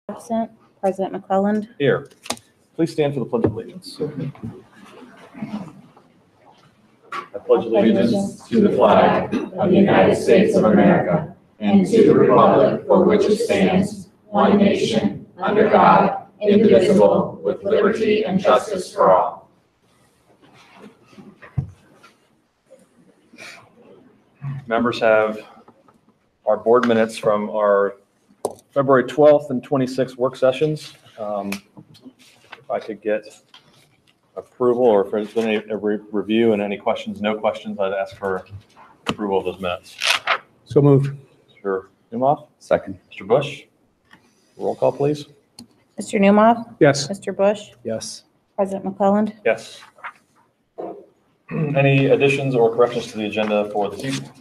Absent. President McClelland. Here. Please stand for the Pledge of Allegiance. I pledge allegiance to the flag of the United States of America and to the republic for which it stands, one nation, under God, indivisible, with liberty and justice for all. Members have our board minutes from our February 12th and 26th work sessions. If I could get approval, or if there's been a review and any questions, no questions, I'd ask for approval of those minutes. So moved. Mr. Newmoff? Second. Mr. Bush? Roll call, please. Mr. Newmoff. Yes. Mr. Bush. Yes. President McClelland. Yes. Any additions or corrections to the agenda for this evening?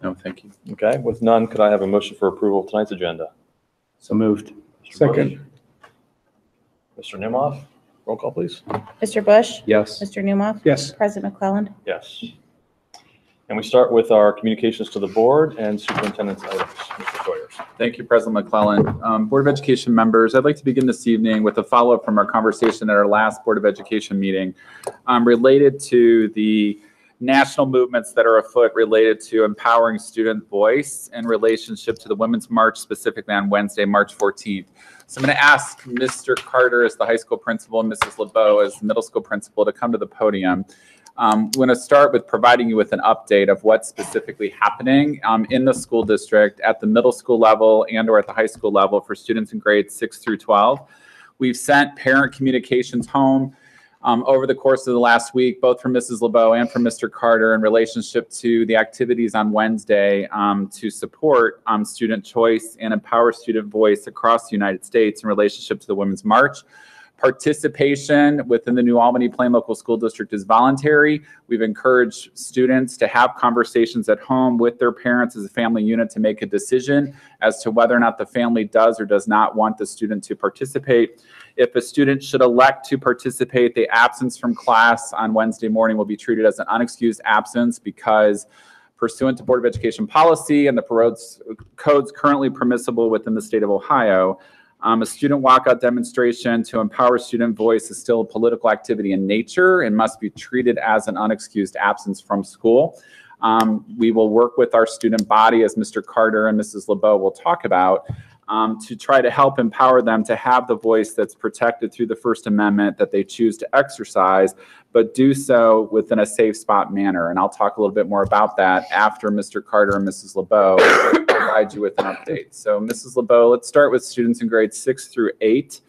No, thank you. Okay, with none, could I have a motion for approval of tonight's agenda? So moved. Mr. Second. Bush? Mr. Newmoff? Roll call, please. Mr. Bush. Yes. Mr. Newmoff. Yes. President McClelland. Yes. And we start with our communications to the board and superintendent's items. Mr. Sawyers. Thank you, President McClelland. Board of Education members, I'd like to begin this evening with a follow-up from our conversation at our last Board of Education meeting related to the national movements that are afoot related to empowering student voice in relationship to the Women's March, specifically on Wednesday, March 14th. So I'm going to ask Mr. Carter as the high school principal and Mrs. LeBeau as the middle school principal to come to the podium. I'm going to start with providing you with an update of what's specifically happening in the school district at the middle school level and or at the high school level for students in grades 6 through 12. We've sent parent communications home over the course of the last week, both from Mrs. LeBeau and from Mr. Carter in relationship to the activities on Wednesday to support student choice and empower student voice across the United States in relationship to the Women's March. Participation within the New Albany Plain Local School District is voluntary. We've encouraged students to have conversations at home with their parents as a family unit to make a decision as to whether or not the family does or does not want the student to participate. If a student should elect to participate, the absence from class on Wednesday morning will be treated as an unexcused absence because pursuant to Board of Education policy and the codes currently permissible within the state of Ohio, a student walkout demonstration to empower student voice is still a political activity in nature and must be treated as an unexcused absence from school. We will work with our student body, as Mr. Carter and Mrs. LeBeau will talk about, to try to help empower them to have the voice that's protected through the First Amendment that they choose to exercise, but do so within a safe spot manner. And I'll talk a little bit more about that after Mr. Carter and Mrs. LeBeau provide you with an update. So Mrs. LeBeau, let's start with students in grades 6 through 8.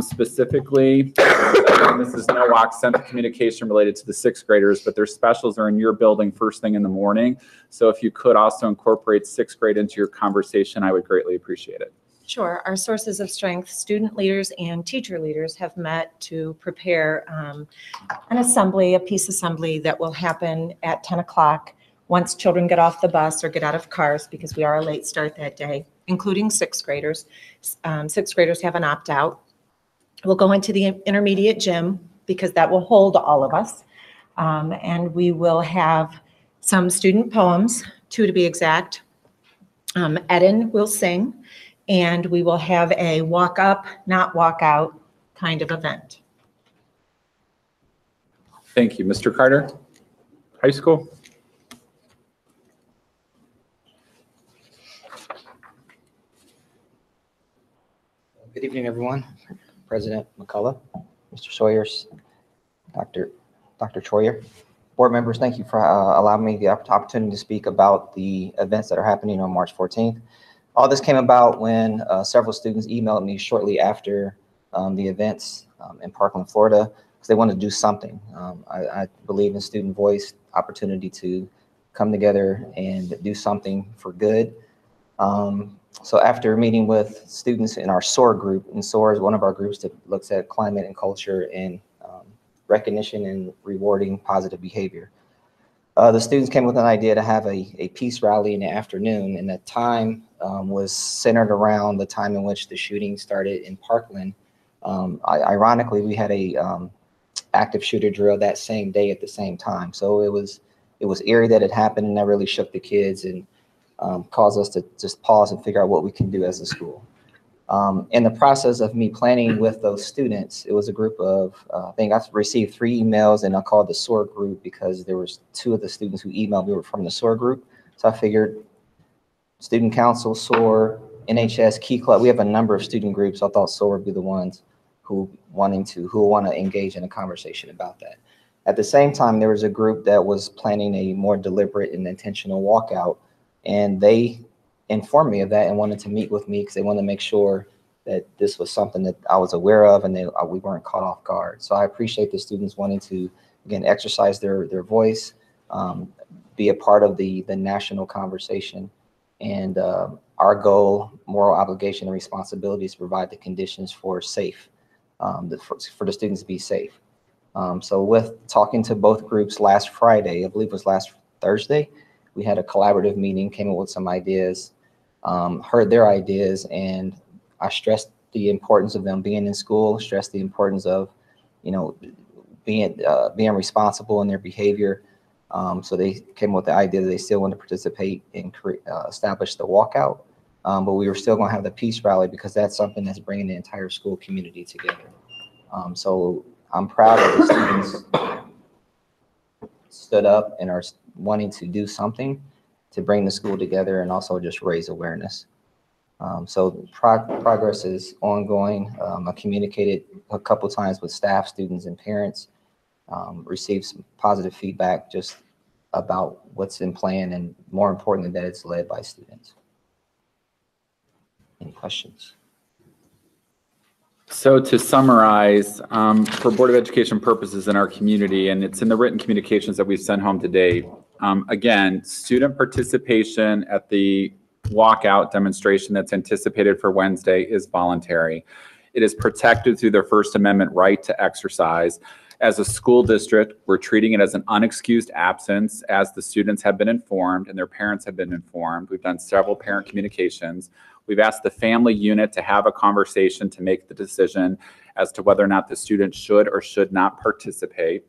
Specifically, Mrs. Nowak sent the communication related to the 6th graders, but their specials are in your building first thing in the morning. So if you could also incorporate 6th grade into your conversation, I would greatly appreciate it. Sure. Our sources of strength, student leaders and teacher leaders, have met to prepare a peace assembly that will happen at 10 o'clock once children get off the bus or get out of cars, because we are a late start that day, including 6th graders. 6th graders have an opt-out. We'll go into the intermediate gym because that will hold all of us. And we will have some student poems, 2 to be exact. Eden will sing, and we will have a walk up, not walk out kind of event. Thank you. Mr. Carter, high school. Good evening, everyone. President McCullough, Mr. Sawyers, Dr. Troyer. Board members, thank you for allowing me the opportunity to speak about the events that are happening on March 14th. All this came about when several students emailed me shortly after the events in Parkland, Florida, because they wanted to do something. I believe in student voice, opportunity to come together and do something for good. So after meeting with students in our SOAR group, and SOAR is one of our groups that looks at climate and culture and recognition and rewarding positive behavior. The students came with an idea to have a peace rally in the afternoon, and the time was centered around the time in which the shooting started in Parkland. Ironically, we had a active shooter drill that same day at the same time. So it was eerie that it happened, and that really shook the kids and caused us to just pause and figure out what we can do as a school. In the process of me planning with those students, it was a group of, I think I received 3 emails, and I called the SOAR group because there was 2 of the students who emailed me were from the SOAR group. So I figured Student Council, SOAR, NHS, Key Club, we have a number of student groups. I thought SOAR would be the ones who want to engage in a conversation about that. At the same time, there was a group that was planning a more deliberate and intentional walkout, and they informed me of that and wanted to meet with me because they wanted to make sure that this was something that I was aware of and we weren't caught off guard. So I appreciate the students wanting to, again, exercise their voice, be a part of the national conversation. And our goal, moral obligation, and responsibility is to provide the conditions for safe, for the students to be safe. So with talking to both groups last Friday, I believe it was last Thursday, we had a collaborative meeting, came up with some ideas, heard their ideas, and I stressed the importance of them being in school, stressed the importance of, being responsible in their behavior. So they came up with the idea that they still want to participate and establish the walkout, but we were still going to have the peace rally because that's something that's bringing the entire school community together. So I'm proud that the students stood up and are wanting to do something to bring the school together and also just raise awareness. So progress is ongoing. I communicated a couple times with staff, students, and parents, received some positive feedback just about what's in plan, and more importantly, that it's led by students. Any questions? So to summarize, for Board of Education purposes in our community, and it's in the written communications that we've sent home today, again, student participation at the walkout demonstration that's anticipated for Wednesday is voluntary. It is protected through their First Amendment right to exercise. As a school district, we're treating it as an unexcused absence, as the students have been informed and their parents have been informed. We've done several parent communications. We've asked the family unit to have a conversation to make the decision as to whether or not the student should or should not participate.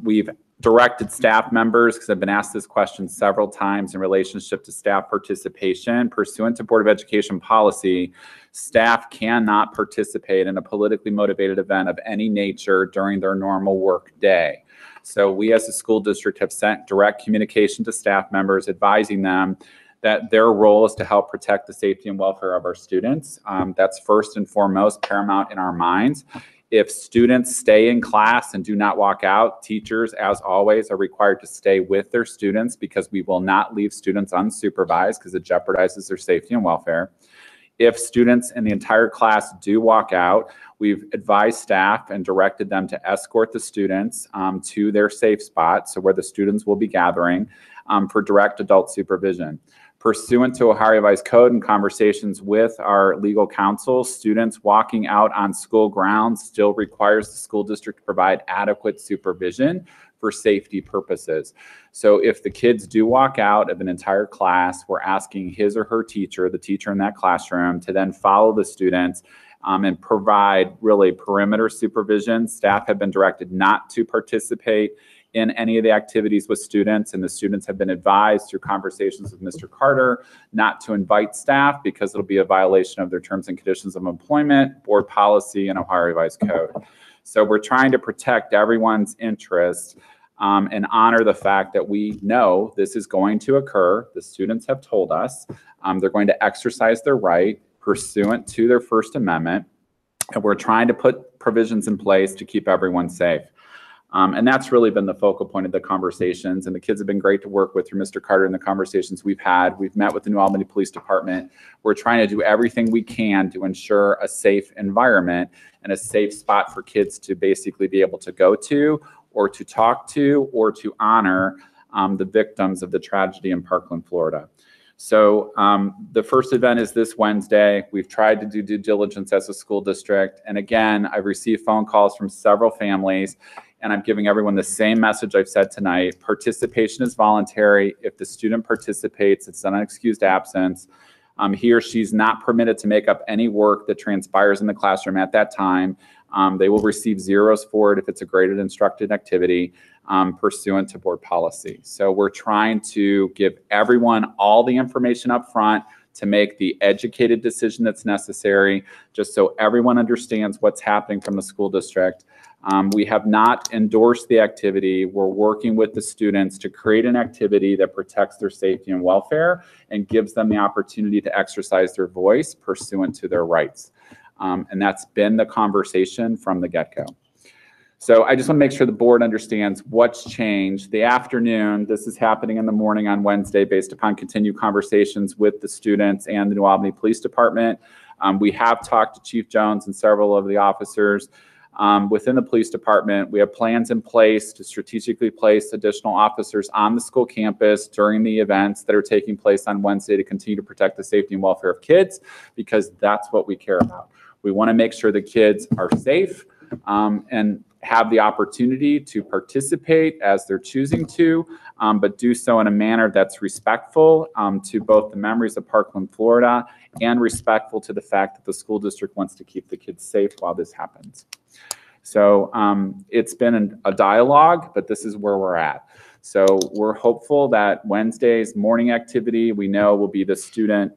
We've directed staff members, because I've been asked this question several times in relationship to staff participation. Pursuant to Board of Education policy, staff cannot participate in a politically motivated event of any nature during their normal work day. So we as a school district have sent direct communication to staff members advising them that their role is to help protect the safety and welfare of our students. That's first and foremost paramount in our minds. If students stay in class and do not walk out, teachers, as always, are required to stay with their students because we will not leave students unsupervised because it jeopardizes their safety and welfare. If students in the entire class do walk out, we've advised staff and directed them to escort the students to their safe spot, so where the students will be gathering, for direct adult supervision. Pursuant to Ohio Revised Code and conversations with our legal counsel, students walking out on school grounds still requires the school district to provide adequate supervision for safety purposes. So if the kids do walk out of an entire class, we're asking his or her teacher, the teacher in that classroom, to then follow the students and provide really perimeter supervision. Staff have been directed not to participate in any of the activities with students, and the students have been advised through conversations with Mr. Carter not to invite staff because it'll be a violation of their terms and conditions of employment, board policy, and Ohio Revised Code. So we're trying to protect everyone's interests and honor the fact that we know this is going to occur. The students have told us they're going to exercise their right pursuant to their First Amendment, and we're trying to put provisions in place to keep everyone safe. And that's really been the focal point of the conversations, and the kids have been great to work with through Mr. Carter in the conversations we've had. We've met with the New Albany Police Department. We're trying to do everything we can to ensure a safe environment and a safe spot for kids to basically be able to go to or to talk to or to honor the victims of the tragedy in Parkland, Florida. So the first event is this Wednesday. We've tried to do due diligence as a school district. And again, I've received phone calls from several families, and I'm giving everyone the same message I've said tonight. Participation is voluntary. If the student participates, it's an unexcused absence. He or she's not permitted to make up any work that transpires in the classroom at that time. They will receive zeros for it if it's a graded instructed activity pursuant to board policy. So we're trying to give everyone all the information up front to make the educated decision that's necessary, just so everyone understands what's happening from the school district. We have not endorsed the activity. We're working with the students to create an activity that protects their safety and welfare and gives them the opportunity to exercise their voice pursuant to their rights. And that's been the conversation from the get-go. So I just want to make sure the board understands what's changed. The afternoon, this is happening in the morning on Wednesday based upon continued conversations with the students and the New Albany Police Department. We have talked to Chief Jones and several of the officers within the police department. We have plans in place to strategically place additional officers on the school campus during the events that are taking place on Wednesday to continue to protect the safety and welfare of kids, because that's what we care about. We want to make sure the kids are safe and have the opportunity to participate as they're choosing to, but do so in a manner that's respectful to both the memories of Parkland, Florida, and respectful to the fact that the school district wants to keep the kids safe while this happens. So it's been a dialogue, but this is where we're at. So we're hopeful that Wednesday's morning activity, we know, will be the student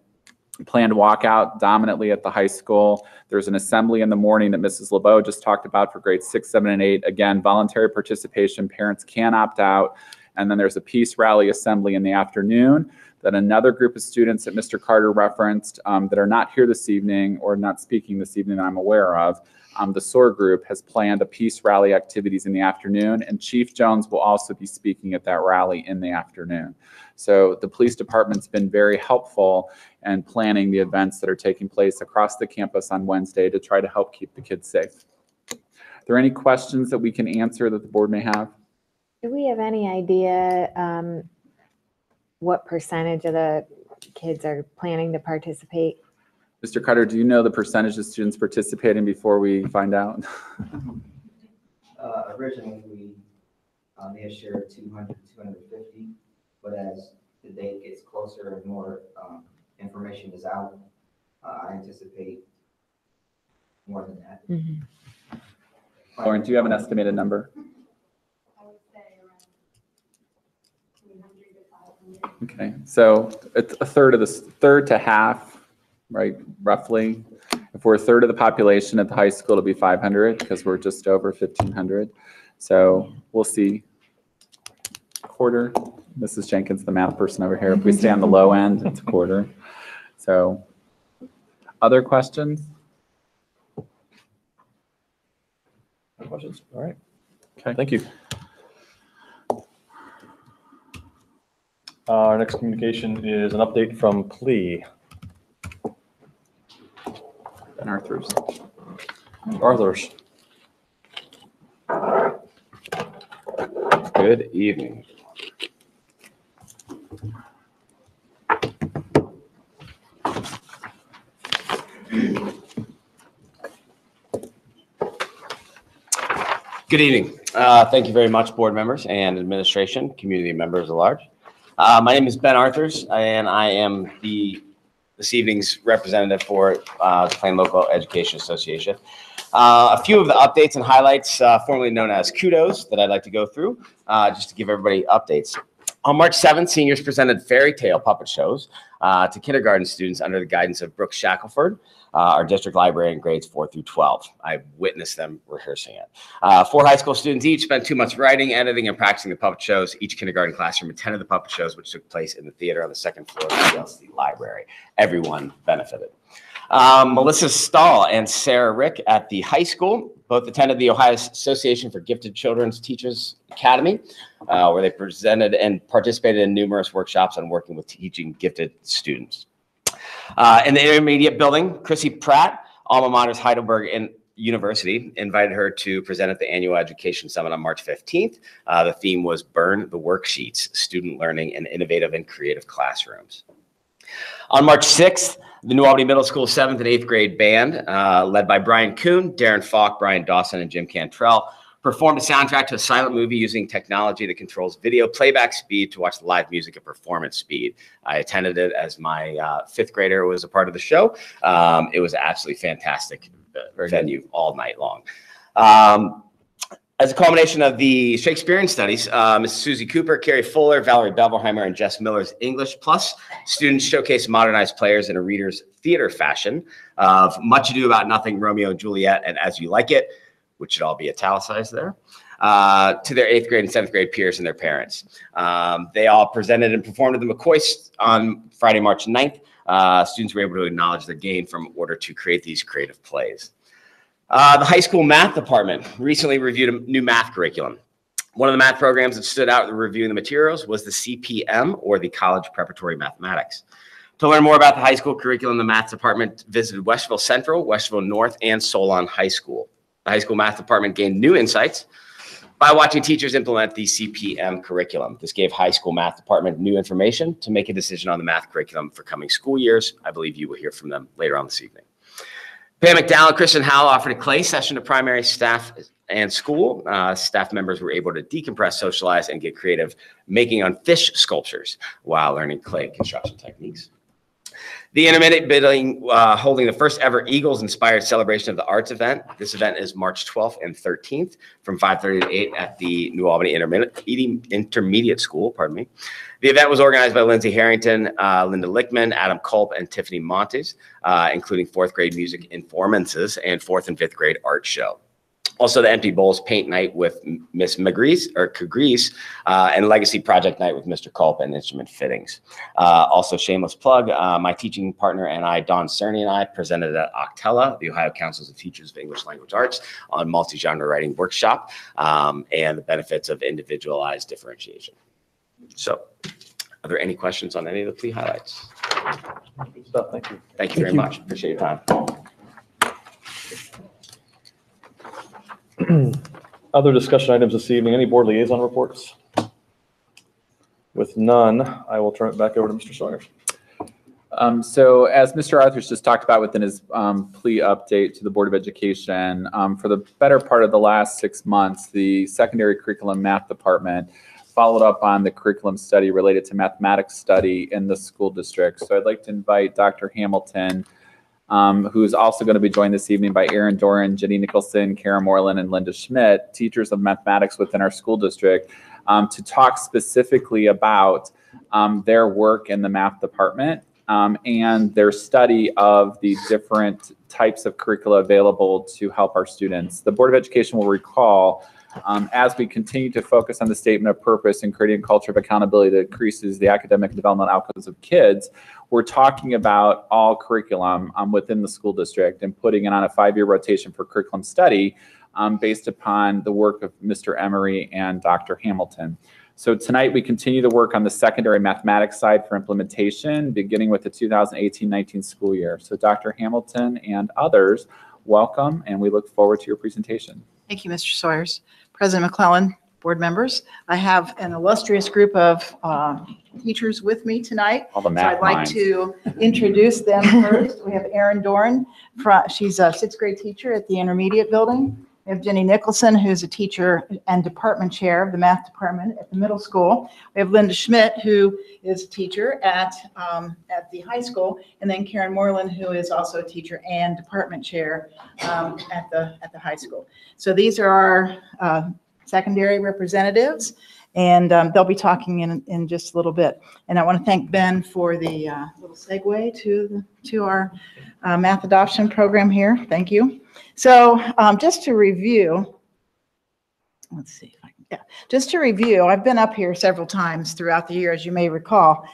planned walkout dominantly at the high school. There's an assembly in the morning that Mrs. LeBeau just talked about for grades 6, 7, and 8. Again, voluntary participation, parents can opt out. And then there's a peace rally assembly in the afternoon that another group of students that Mr. Carter referenced that are not here this evening or not speaking this evening that I'm aware of, the SOAR group has planned a peace rally activities in the afternoon, and Chief Jones will also be speaking at that rally in the afternoon. So the police department's been very helpful in planning the events that are taking place across the campus on Wednesday to try to help keep the kids safe. Are there any questions that we can answer that the board may have? Do we have any idea what percentage of the kids are planning to participate? Mr. Carter, do you know the percentage of students participating before we find out? Originally, we may have shared 200 to 250, but as the date gets closer and more information is out, I anticipate more than that. Mm-hmm. Lauren, do you have an estimated number? I would say around 300 to 500. Okay, so it's a third to half, right, roughly. If we're a third of the population at the high school, it'll be 500 because we're just over 1,500. So we'll see. Quarter. Mrs. Jenkins, the math person over here. If we stay on the low end, it's a quarter. So other questions? No questions? All right. Okay. Thank you. Our next communication is an update from PLE. And Arthur's. Arthur's. Good evening. Good evening. Thank you very much, board members and administration, community members at large. My name is Ben Arthurs, and I am this evening's representative for the Plain Local Education Association. A few of the updates and highlights, formerly known as kudos, that I'd like to go through, just to give everybody updates. On March 7th, seniors presented fairy tale puppet shows to kindergarten students under the guidance of Brooke Shackelford, our district librarian, grades 4 through 12. I witnessed them rehearsing it. 4 high school students each spent 2 months writing, editing, and practicing the puppet shows. Each kindergarten classroom attended the puppet shows, which took place in the theater on the 2nd floor of the PLC library. Everyone benefited. Melissa Stahl and Sarah Rick at the high school both attended the Ohio Association for Gifted Children's Teachers Academy, where they presented and participated in numerous workshops on working with teaching gifted students. In the intermediate building, Chrissy Pratt, alma mater's Heidelberg University, invited her to present at the annual education summit on March 15th. The theme was Burn the Worksheets, Student Learning in Innovative and Creative Classrooms. On March 6th, the New Albany Middle School 7th and 8th grade band, led by Brian Kuhn, Darren Falk, Brian Dawson, and Jim Cantrell, performed a soundtrack to a silent movie using technology that controls video playback speed to watch live music at performance speed. I attended it as my 5th grader was a part of the show. It was absolutely fantastic venue all night long. As a culmination of the Shakespearean studies, Ms. Susie Cooper, Carrie Fuller, Valerie Bevelheimer, and Jess Miller's English Plus students showcase modernized players in a reader's theater fashion of Much Ado About Nothing, Romeo and Juliet, and As You Like It, which should all be italicized there, to their 8th grade and 7th grade peers and their parents. They all presented and performed at the McCoy on Friday, March 9th. Students were able to acknowledge their gain from order to create these creative plays. The high school math department recently reviewed a new math curriculum. One of the math programs that stood out in reviewing the materials was the CPM, or the College Preparatory Mathematics. To learn more about the high school curriculum, the math department visited Westville Central, Westville North, and Solon High School. The high school math department gained new insights by watching teachers implement the CPM curriculum. This gave high school math department new information to make a decision on the math curriculum for coming school years. I believe you will hear from them later on this evening. Pam McDowell and Kristen Howell offered a clay session to primary staff and school. Staff members were able to decompress, socialize, and get creative, making on fish sculptures while learning clay construction techniques. The Intermittent Building holding the first ever Eagles-inspired celebration of the arts event. This event is March 12th and 13th from 5:30 to 8 at the New Albany Intermediate School, pardon me. The event was organized by Lindsay Harrington, Linda Lickman, Adam Culp, and Tiffany Montes, including 4th grade music performances and 4th and 5th grade art show. Also, the Empty Bowls Paint Night with Miss Cagrees, and Legacy Project Night with Mr. Culp and Instrument Fittings. Also, shameless plug, my teaching partner and I, Dawn Cerny, and I presented at Octella, the Ohio Councils of Teachers of English Language Arts, on multi-genre writing workshop and the benefits of individualized differentiation. So, are there any questions on any of the plea highlights? Good stuff. Thank you. Thank you very much. Appreciate your time. Other discussion items this evening, any board liaison reports? With none, I will turn it back over to Mr. Sawyers. So as Mr. Arthurs just talked about within his plea update to the Board of Education, for the better part of the last 6 months, the secondary curriculum math department followed up on the curriculum study related to mathematics study in the school district. So I'd like to invite Dr. Hamilton, who's also going to be joined this evening by Aaron Doran, Jenny Nicholson, Kara Moreland, and Linda Schmidt, teachers of mathematics within our school district, to talk specifically about their work in the math department and their study of the different types of curricula available to help our students. The Board of Education will recall, as we continue to focus on the statement of purpose and creating a culture of accountability that increases the academic and developmental outcomes of kids, we're talking about all curriculum within the school district and putting it on a 5-year rotation for curriculum study based upon the work of Mr. Emery and Dr. Hamilton. So tonight we continue to work on the secondary mathematics side for implementation, beginning with the 2018-19 school year. So Dr. Hamilton and others, welcome, and we look forward to your presentation. Thank you, Mr. Sawyers. President McClellan, board members, I have an illustrious group of teachers with me tonight. All the So math I'd like minds. to introduce them first. We have Erin Doran. She's a 6th grade teacher at the intermediate building. We have Jenny Nicholson, who's a teacher and department chair of the math department at the middle school. We have Linda Schmidt, who is a teacher at the high school, and then Karen Moreland, who is also a teacher and department chair at the high school. So these are our secondary representatives, and they'll be talking in just a little bit. And I want to thank Ben for the little segue to our math adoption program here. Thank you. So just to review, let's see if I can, just to review, I've been up here several times throughout the year, as you may recall,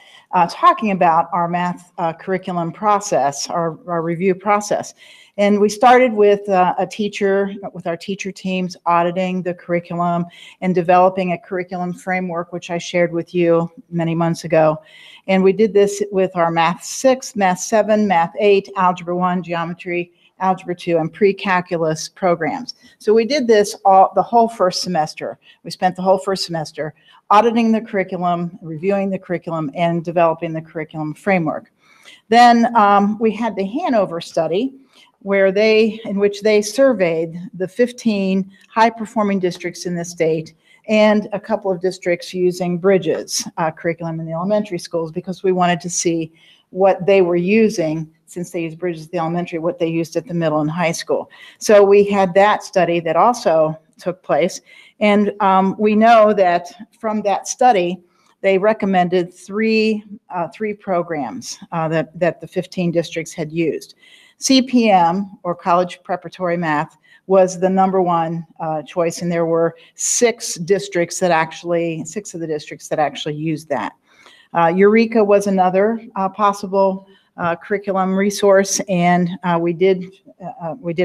talking about our math curriculum process, our review process. And we started with with our teacher teams auditing the curriculum and developing a curriculum framework, which I shared with you many months ago. And we did this with our Math 6, Math 7, Math 8, Algebra 1, Geometry, Algebra 2, and pre-calculus programs. So we did this the whole first semester. We spent the whole first semester auditing the curriculum, reviewing the curriculum, and developing the curriculum framework. Then we had the Hanover study, in which they surveyed the 15 high-performing districts in the state and a couple of districts using Bridges curriculum in the elementary schools, because we wanted to see what they were using, since they used Bridges at the elementary, what they used at the middle and high school. So we had that study that also took place. And we know that from that study, they recommended three programs that the 15 districts had used. CPM, or college preparatory math, was the number one choice, and there were six of the districts that actually used that. Eureka was another possible curriculum resource, and we did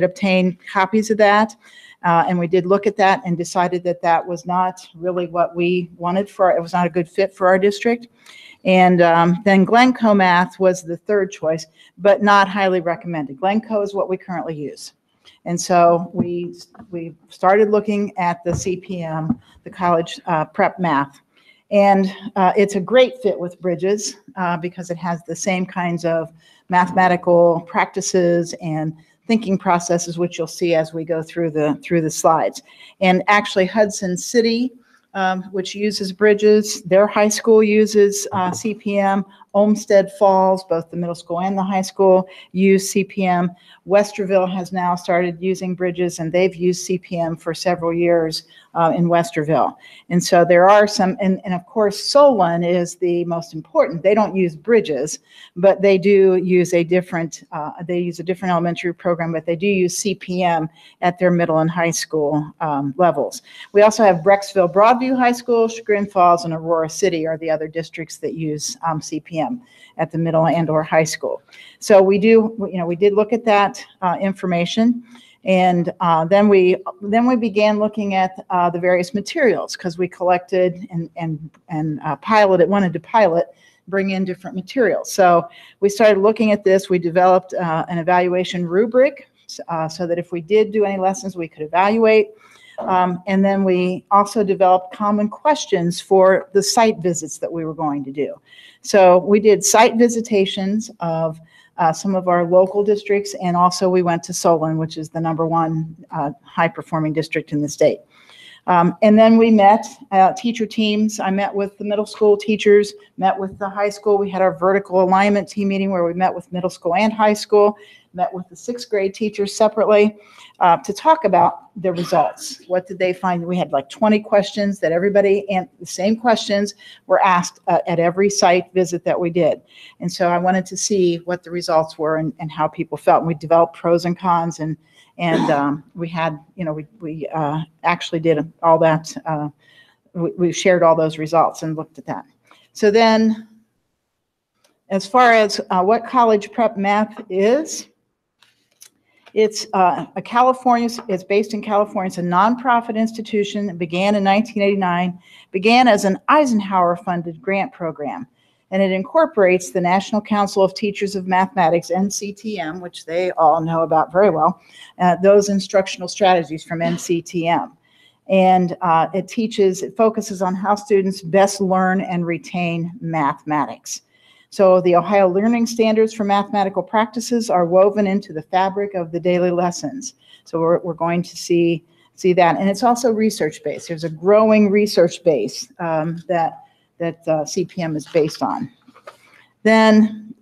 obtain copies of that, and we did look at that and decided that that was not really what we wanted it was not a good fit for our district. And then Glencoe Math was the third choice, but not highly recommended. Glencoe is what we currently use. And so we started looking at the CPM, the college prep math. And it's a great fit with Bridges because it has the same kinds of mathematical practices and thinking processes, which you'll see as we go through the slides. And actually Hudson City, which uses Bridges, their high school uses CPM. Olmsted Falls, both the middle school and the high school, use CPM. Westerville has now started using Bridges, and they've used CPM for several years in Westerville. And so there are some, and of course Solon is the most important. They don't use Bridges, but they do use a different elementary program, but they do use CPM at their middle and high school levels. We also have Brecksville Broadview High School, Chagrin Falls, and Aurora City are the other districts that use CPM at the middle and or high school. So we did look at that information, and then we began looking at the various materials, because we collected and wanted to bring in different materials. So we started looking at this. We developed an evaluation rubric so that if we did do any lessons, we could evaluate. And then we also developed common questions for the site visits that we were going to do. So we did site visitations of some of our local districts, and also we went to Solon, which is the #1 high-performing district in the state. And then we met teacher teams. I met with the middle school teachers, met with the high school. We had our vertical alignment team meeting where we met with middle school and high school, met with the 6th grade teachers separately to talk about the results. What did they find? We had like 20 questions that everybody, and the same questions were asked at every site visit that we did. And so I wanted to see what the results were and how people felt. And we developed pros and cons, and we had, we actually did all that. We shared all those results and looked at that. So then, as far as what college prep math is, it's it's based in California. It's a nonprofit institution. It began in 1989, began as an Eisenhower-funded grant program. And it incorporates the National Council of Teachers of Mathematics, NCTM, which they all know about very well, those instructional strategies from NCTM. And it focuses on how students best learn and retain mathematics. So the Ohio Learning Standards for Mathematical Practices are woven into the fabric of the daily lessons. So we're going to see that. And it's also research-based. There's a growing research base that CPM is based on. Then,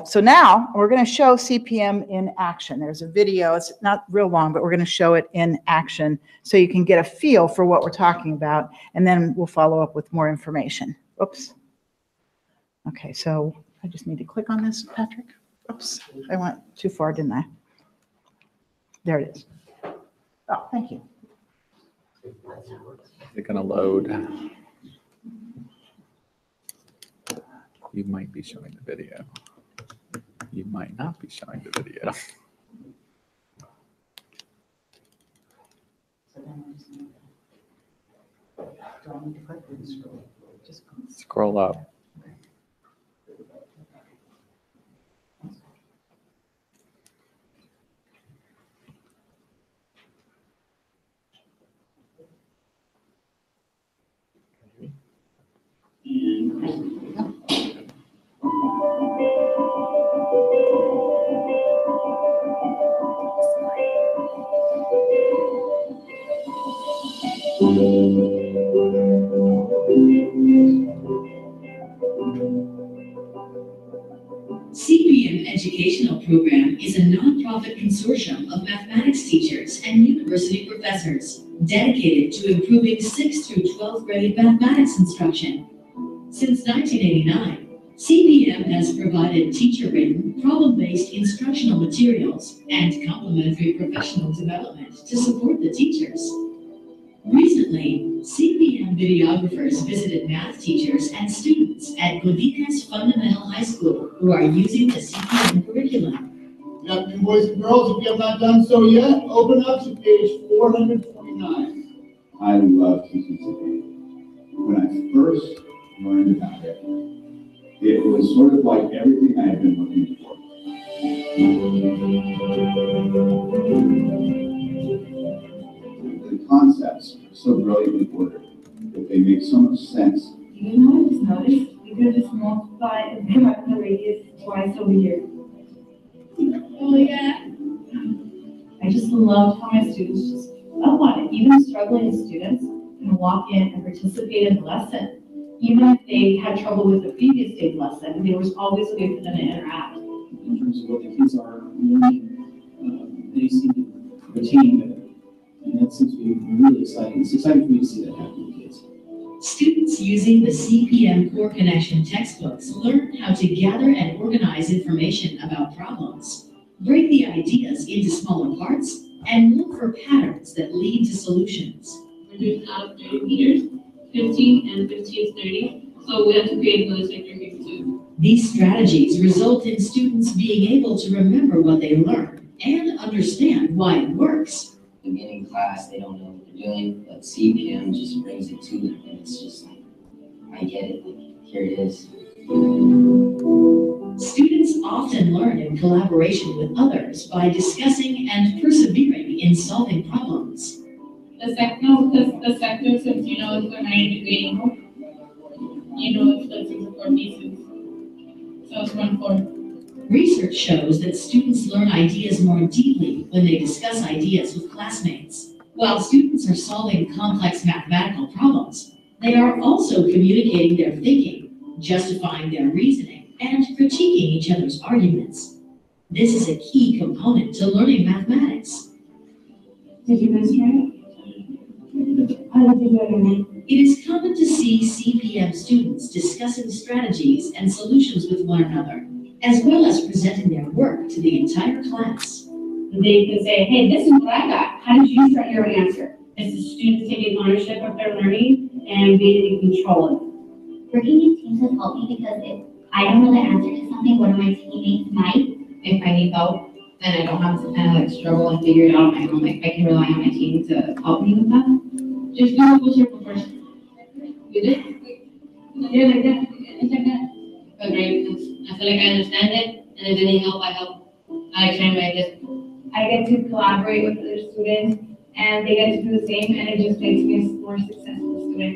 so now we're going to show CPM in action. There's a video. It's not real long, but we're going to show it in action so you can get a feel for what we're talking about, and then we'll follow up with more information. Oops. Okay, so I just need to click on this, Patrick. Oops, I went too far, didn't I? There it is. Oh, thank you. It's going to load. You might be showing the video. You might not be showing the video. Scroll up. CPM educational program is a nonprofit consortium of mathematics teachers and university professors dedicated to improving 6th through 12th grade mathematics instruction. Since 1989, CPM has provided teacher-written, problem-based instructional materials and complementary professional development to support the teachers. Recently, CPM videographers visited math teachers and students at Godinez Fundamental High School who are using the CPM curriculum. Good afternoon, boys and girls. If you have not done so yet, open up to page 429. I love teaching today. When I first learned about it, it was sort of like everything I had been looking for. The concepts are so brilliantly ordered that they make so much sense. You know what I just noticed? We could just multiply and come up the radius twice over here. Oh yeah. I just love how my students just love on it. Even struggling students can walk in and participate in the lesson. Even if they had trouble with the previous day's lesson, there was always a way for them to interact. In terms of what the kids are learning, they seem to retain it. And that seems to be really exciting. It's exciting for me to see that happen with kids. Students using the CPM Core Connection textbooks learn how to gather and organize information about problems, break the ideas into smaller parts, and look for patterns that lead to solutions. We're doing out of 30 meters, 15 and 15 is 30. So we have to create another sector here too. These strategies result in students being able to remember what they learned and understand why it works. Beginning class, they don't know what they're doing, but CPM just brings it to them, and it's just like, I get it, like, here it is. Students often learn in collaboration with others by discussing and persevering in solving problems. The sector, since you know it's a 90 degree angle, you know it's split into 4 pieces. So it's 1/4. Research shows that students learn ideas more deeply when they discuss ideas with classmates. While students are solving complex mathematical problems, they are also communicating their thinking, justifying their reasoning, and critiquing each other's arguments. This is a key component to learning mathematics. Did you guys try it? How did you do it? It is common to see CPM students discussing strategies and solutions with one another, as well as presenting their work to the entire class. They can say, hey, this is what I got. How did you start your answer? It's the students taking ownership of their learning and being in control of it. Working in teams has helped me because if I don't know the answer to something, one of my teammates might. If I need help, then I don't have to kind of like struggle and figure it out on my own. Like I can rely on my team to help me with that. Just do a full circle first. You did? Yeah, like that. It's like that. But great, I feel like I understand it, and if any help, I help. I try my best. I get to collaborate with other students, and they get to do the same, and it just makes me a more successful student.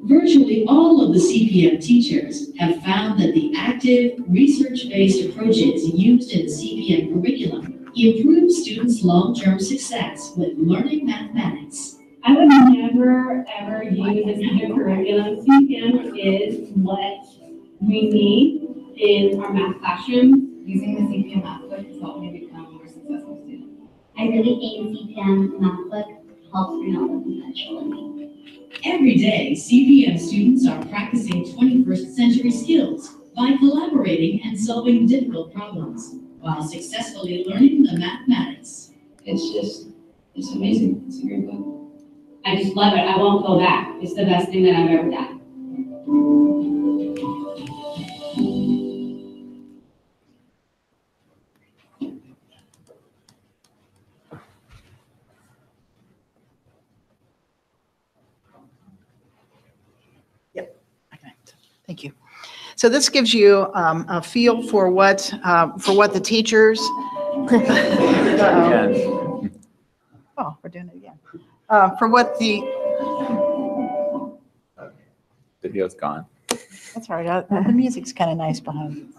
Virtually all of the CPM teachers have found that the active, research-based approaches used in the CPM curriculum improve students' long-term success with learning mathematics. I would never, ever use a CPM curriculum. CPM is what we need in our math classroom. Using the CPM math book has helped me become a more successful student. I really think CPM math book helps bring out the potential in me. Every day, CPM students are practicing 21st century skills by collaborating and solving difficult problems while successfully learning the mathematics. It's amazing. It's a great book. I just love it. I won't go back. It's the best thing that I've ever done. Thank you. So this gives you a feel for what the teachers. Oh, we're doing it again. For what the Video's gone. That's all right. The music's kind of nice behind.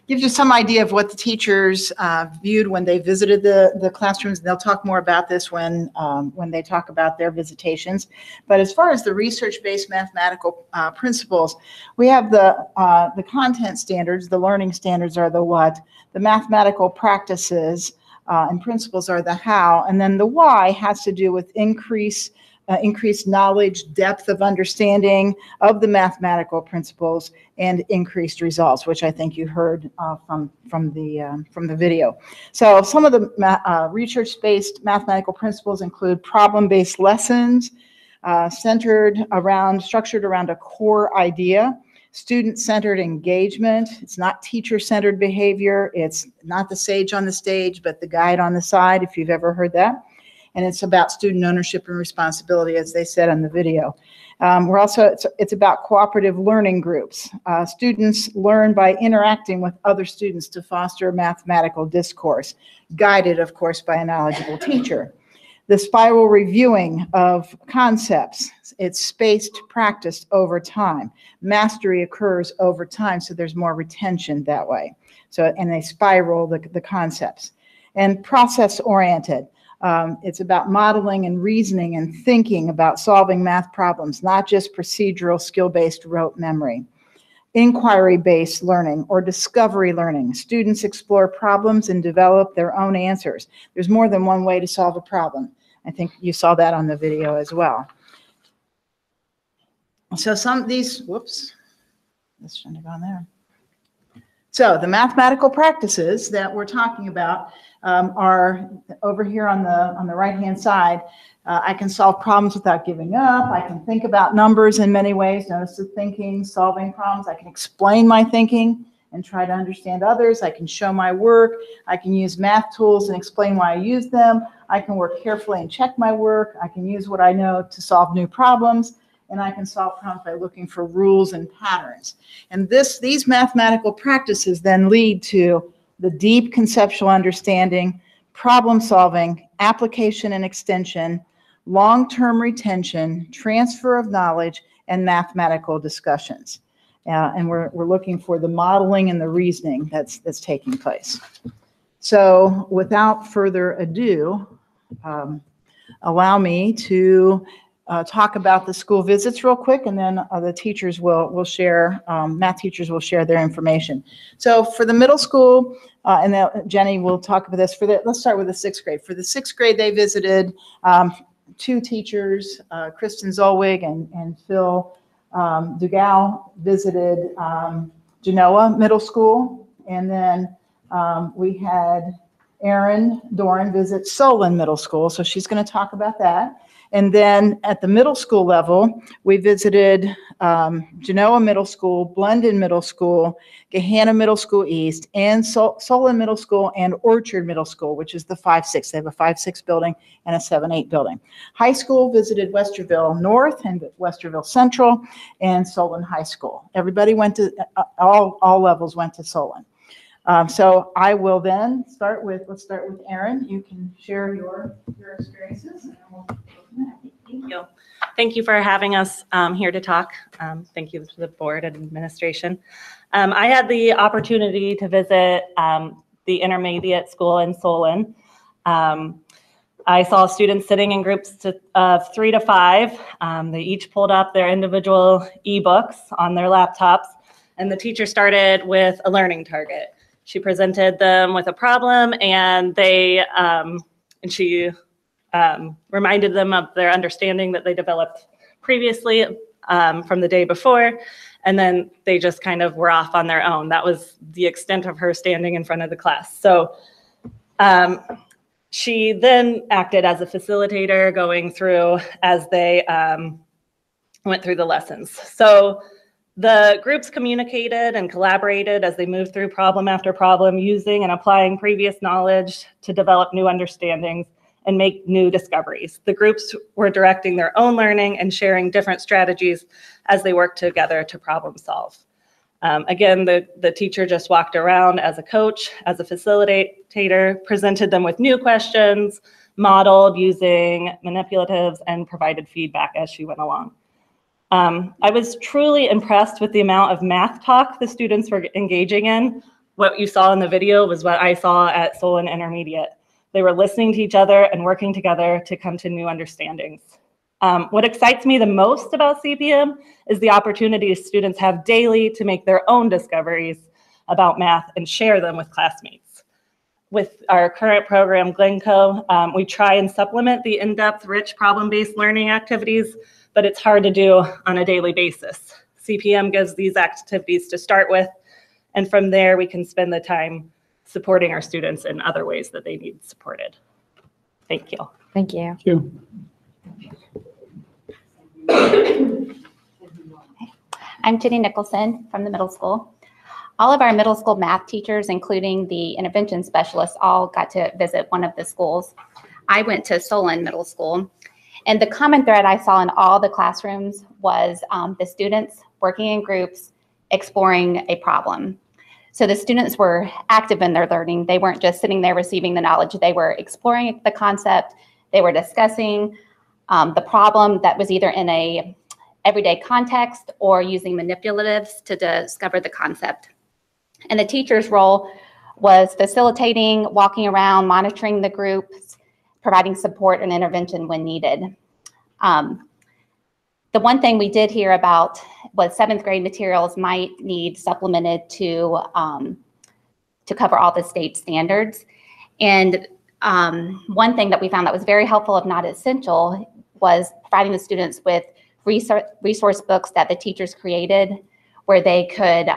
Gives you some idea of what the teachers viewed when they visited the classrooms. They'll talk more about this when they talk about their visitations. But as far as the research-based mathematical principles, we have the content standards. The learning standards are the what. The mathematical practices and principles are the how. And then the why has to do with increased knowledge, depth of understanding of the mathematical principles, and increased results, which I think you heard from the video. So some of the research-based mathematical principles include problem-based lessons, structured around a core idea, student-centered engagement. It's not teacher-centered behavior. It's not the sage on the stage, but the guide on the side, if you've ever heard that. And it's about student ownership and responsibility, as they said on the video. It's about cooperative learning groups. Students learn by interacting with other students to foster mathematical discourse, guided, of course, by a knowledgeable teacher. The spiral reviewing of concepts, it's spaced, practiced over time. Mastery occurs over time, so there's more retention that way. And they spiral the concepts. And process-oriented. It's about modeling and reasoning and thinking about solving math problems, not just procedural, skill-based rote memory. Inquiry-based learning or discovery learning. Students explore problems and develop their own answers. There's more than one way to solve a problem. I think you saw that on the video as well. So whoops, this shouldn't have gone there. So the mathematical practices that we're talking about are over here on the right-hand side. I can solve problems without giving up. I can think about numbers in many ways. Notice the thinking, solving problems. I can explain my thinking and try to understand others. I can show my work. I can use math tools and explain why I use them. I can work carefully and check my work. I can use what I know to solve new problems. And I can solve problems by looking for rules and patterns. And these mathematical practices then lead to the deep conceptual understanding, problem solving, application and extension, long-term retention, transfer of knowledge, and mathematical discussions. And we're looking for the modeling and the reasoning that's taking place. So without further ado, allow me to talk about the school visits real quick, and then the teachers will share, math teachers will share their information. So for the middle school, and then Jenny will talk about this, let's start with the 6th grade. For the 6th grade, they visited 2 teachers, Kristen Zolwig and Phil Dugal visited Genoa Middle School, and then we had Erin Doran visit Solon Middle School, so she's going to talk about that. And then at the middle school level, we visited Genoa Middle School, Blendon Middle School, Gahanna Middle School East, and Solon Middle School and Orchard Middle School, which is the 5-6. They have a 5-6 building and a 7-8 building. High school visited Westerville North and Westerville Central and Solon High School. Everybody went to, all levels went to Solon. So I will then let's start with Erin. You can share your experiences. And we'll go from there. Thank you. Thank you for having us here to talk. Thank you to the board and administration. I had the opportunity to visit the intermediate school in Solon. I saw students sitting in groups of 3 to 5. They each pulled up their individual ebooks on their laptops, and the teacher started with a learning target. She presented them with a problem, and she reminded them of their understanding that they developed previously from the day before, and then they just kind of were off on their own. That was the extent of her standing in front of the class. So she then acted as a facilitator going through as they went through the lessons. So the groups communicated and collaborated as they moved through problem after problem, using and applying previous knowledge to develop new understandings and make new discoveries. The groups were directing their own learning and sharing different strategies as they worked together to problem solve. Again, the teacher just walked around as a coach, as a facilitator, presented them with new questions, modeled using manipulatives, and provided feedback as she went along. I was truly impressed with the amount of math talk the students were engaging in. What you saw in the video was what I saw at Solon Intermediate. They were listening to each other and working together to come to new understandings. What excites me the most about CPM is the opportunity students have daily to make their own discoveries about math and share them with classmates. With our current program, Glencoe, we try and supplement the in-depth, rich problem-based learning activities, but it's hard to do on a daily basis. CPM gives these activities to start with, and from there we can spend the time supporting our students in other ways that they need supported. Thank you. Thank you. Thank you. I'm Jenny Nicholson from the middle school. All of our middle school math teachers, including the intervention specialists, all got to visit one of the schools. I went to Solon Middle School, and the common thread I saw in all the classrooms was the students working in groups, exploring a problem. So the students were active in their learning. They weren't just sitting there receiving the knowledge. They were exploring the concept. They were discussing the problem that was either in a everyday context or using manipulatives to discover the concept. And the teacher's role was facilitating, walking around, monitoring the groups, providing support and intervention when needed. The one thing we did hear about was 7th grade materials might need supplemented to cover all the state standards. And one thing that we found that was very helpful, if not essential, was providing the students with resource books that the teachers created where they could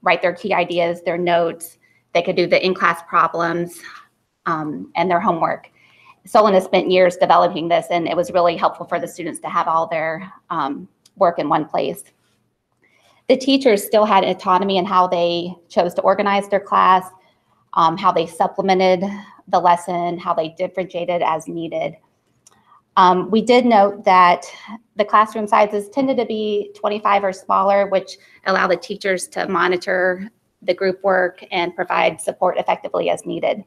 write their key ideas, their notes, they could do the in-class problems and their homework. Solon has spent years developing this, and it was really helpful for the students to have all their work in one place. The teachers still had autonomy in how they chose to organize their class, how they supplemented the lesson, how they differentiated as needed. We did note that the classroom sizes tended to be 25 or smaller, which allow the teachers to monitor the group work and provide support effectively as needed.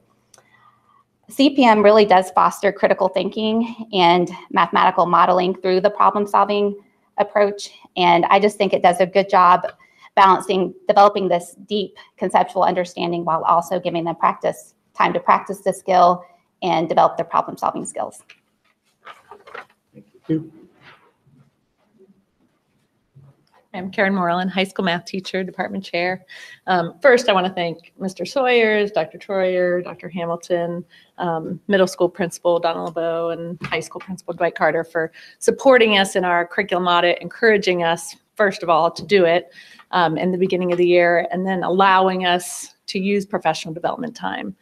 CPM really does foster critical thinking and mathematical modeling through the problem-solving approach, and I just think it does a good job balancing, developing this deep conceptual understanding while also giving them time to practice the skill and develop their problem-solving skills. Thank you. I'm Karen Moreland, high school math teacher, department chair. First, I want to thank Mr. Sawyers, Dr. Troyer, Dr. Hamilton, middle school principal Donna LeBeau, and high school principal Dwight Carter for supporting us in our curriculum audit, encouraging us, first of all, to do it in the beginning of the year, and then allowing us to use professional development time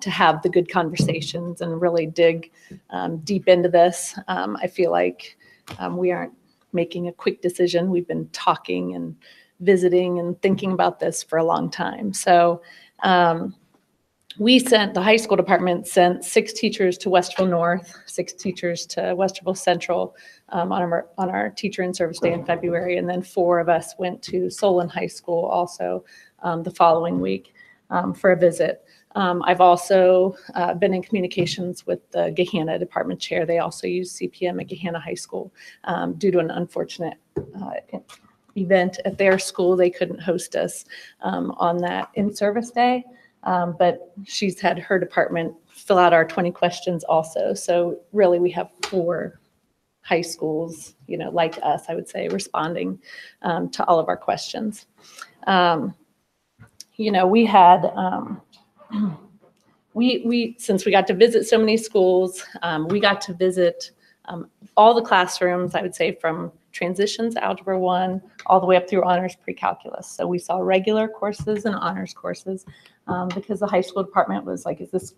to have the good conversations and really dig deep into this. I feel like we aren't making a quick decision. We've been talking and visiting and thinking about this for a long time. So the high school department sent 6 teachers to Westerville North, 6 teachers to Westerville Central on our teacher in service day in February, and then 4 of us went to Solon High School also the following week for a visit. I've also been in communications with the Gahanna department chair. They also use CPM at Gahanna High School. Due to an unfortunate event at their school, they couldn't host us on that in-service day, but she's had her department fill out our 20 questions also. So really we have 4 high schools, like us, I would say, responding to all of our questions. We had since we got to visit so many schools, we got to visit all the classrooms, I would say, from transitions, Algebra 1, all the way up through honors pre-calculus. So we saw regular courses and honors courses because the high school department was like, is this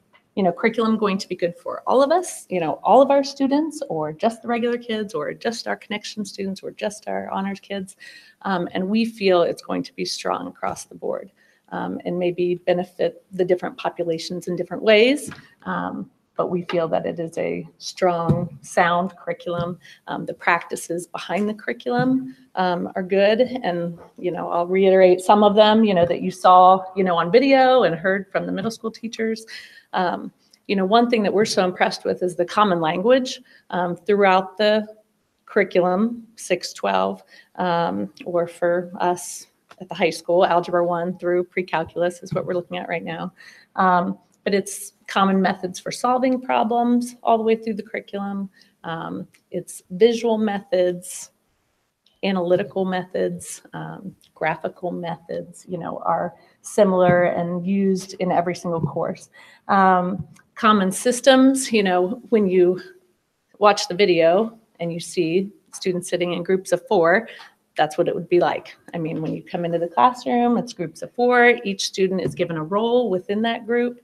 curriculum going to be good for all of us, all of our students, or just the regular kids, or just our connection students, or just our honors kids? And we feel it's going to be strong across the board. And maybe benefit the different populations in different ways. But we feel that it is a strong, sound curriculum. The practices behind the curriculum are good. And, I'll reiterate some of them, that you saw, on video and heard from the middle school teachers. One thing that we're so impressed with is the common language throughout the curriculum, 6-12, or for us at the high school, Algebra 1 through pre-calculus is what we're looking at right now. But it's common methods for solving problems all the way through the curriculum. It's visual methods, analytical methods, graphical methods, are similar and used in every single course. Common systems, when you watch the video and you see students sitting in groups of 4, that's what it would be like. I mean, when you come into the classroom, it's groups of 4. Each student is given a role within that group.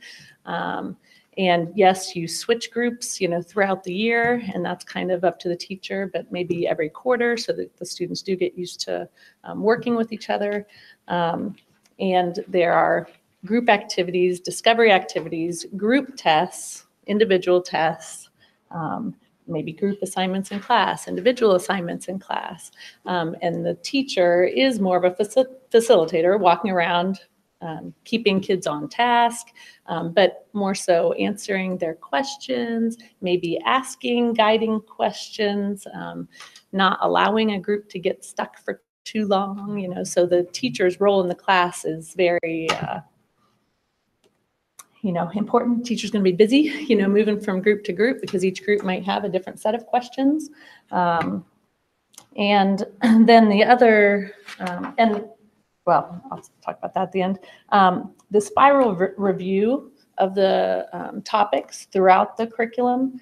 And yes, you switch groups, throughout the year, and that's kind of up to the teacher, but maybe every quarter so that the students do get used to working with each other. And there are group activities, discovery activities, group tests, individual tests, maybe group assignments in class, individual assignments in class. And the teacher is more of a facilitator, walking around, keeping kids on task, but more so answering their questions, maybe asking guiding questions, not allowing a group to get stuck for too long, so the teacher's role in the class is very important. Teacher's going to be busy, moving from group to group because each group might have a different set of questions. And then the other, well, I'll talk about that at the end. The spiral review of the topics throughout the curriculum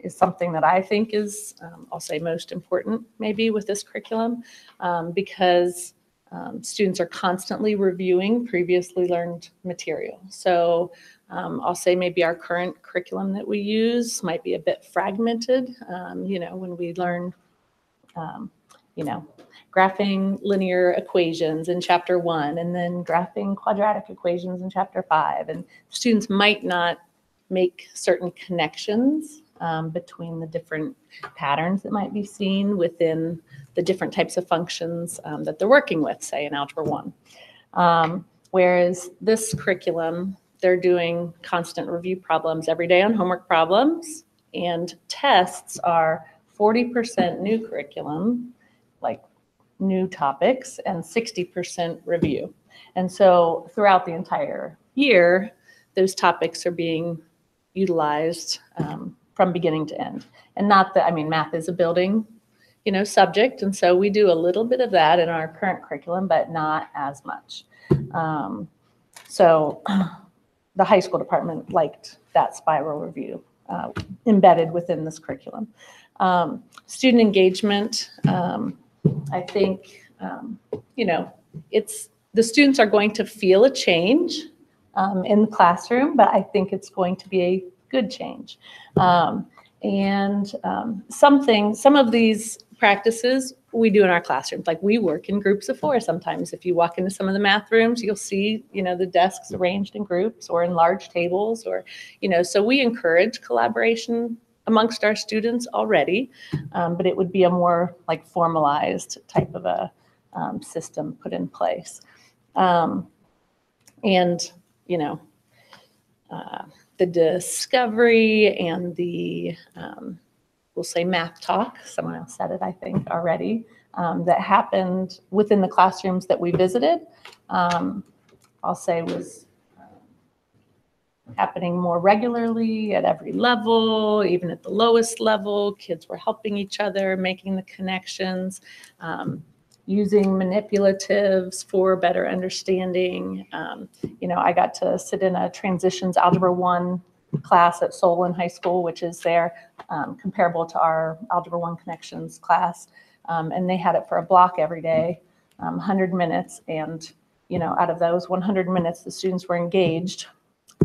is something that I think is, I'll say, most important maybe with this curriculum because students are constantly reviewing previously learned material. So I'll say maybe our current curriculum that we use might be a bit fragmented, when we learn, graphing linear equations in chapter 1 and then graphing quadratic equations in chapter 5. And students might not make certain connections between the different patterns that might be seen within the different types of functions that they're working with, say in Algebra 1. Whereas this curriculum, they're doing constant review problems every day on homework problems, and tests are 40% new curriculum, like new topics, and 60% review. And so throughout the entire year, those topics are being utilized from beginning to end. And not that, math is a building, subject. And so we do a little bit of that in our current curriculum, but not as much. So the high school department liked that spiral review embedded within this curriculum. Student engagement, I think, the students are going to feel a change in the classroom, but I think it's going to be a good change. Some of these practices we do in our classrooms, like we work in groups of 4 sometimes. If you walk into some of the math rooms, you'll see, the desks arranged in groups or in large tables, or, so we encourage collaboration amongst our students already, but it would be a more like formalized type of a system put in place. The discovery and the, we'll say math talk, someone else said it, I think, already, that happened within the classrooms that we visited, I'll say was happening more regularly at every level, even at the lowest level. Kids were helping each other, making the connections, using manipulatives for better understanding. I got to sit in a transitions Algebra 1 class at Solon High School, which is there, comparable to our Algebra 1 Connections class. And they had it for a block every day, 100 minutes. And, out of those 100 minutes, the students were engaged,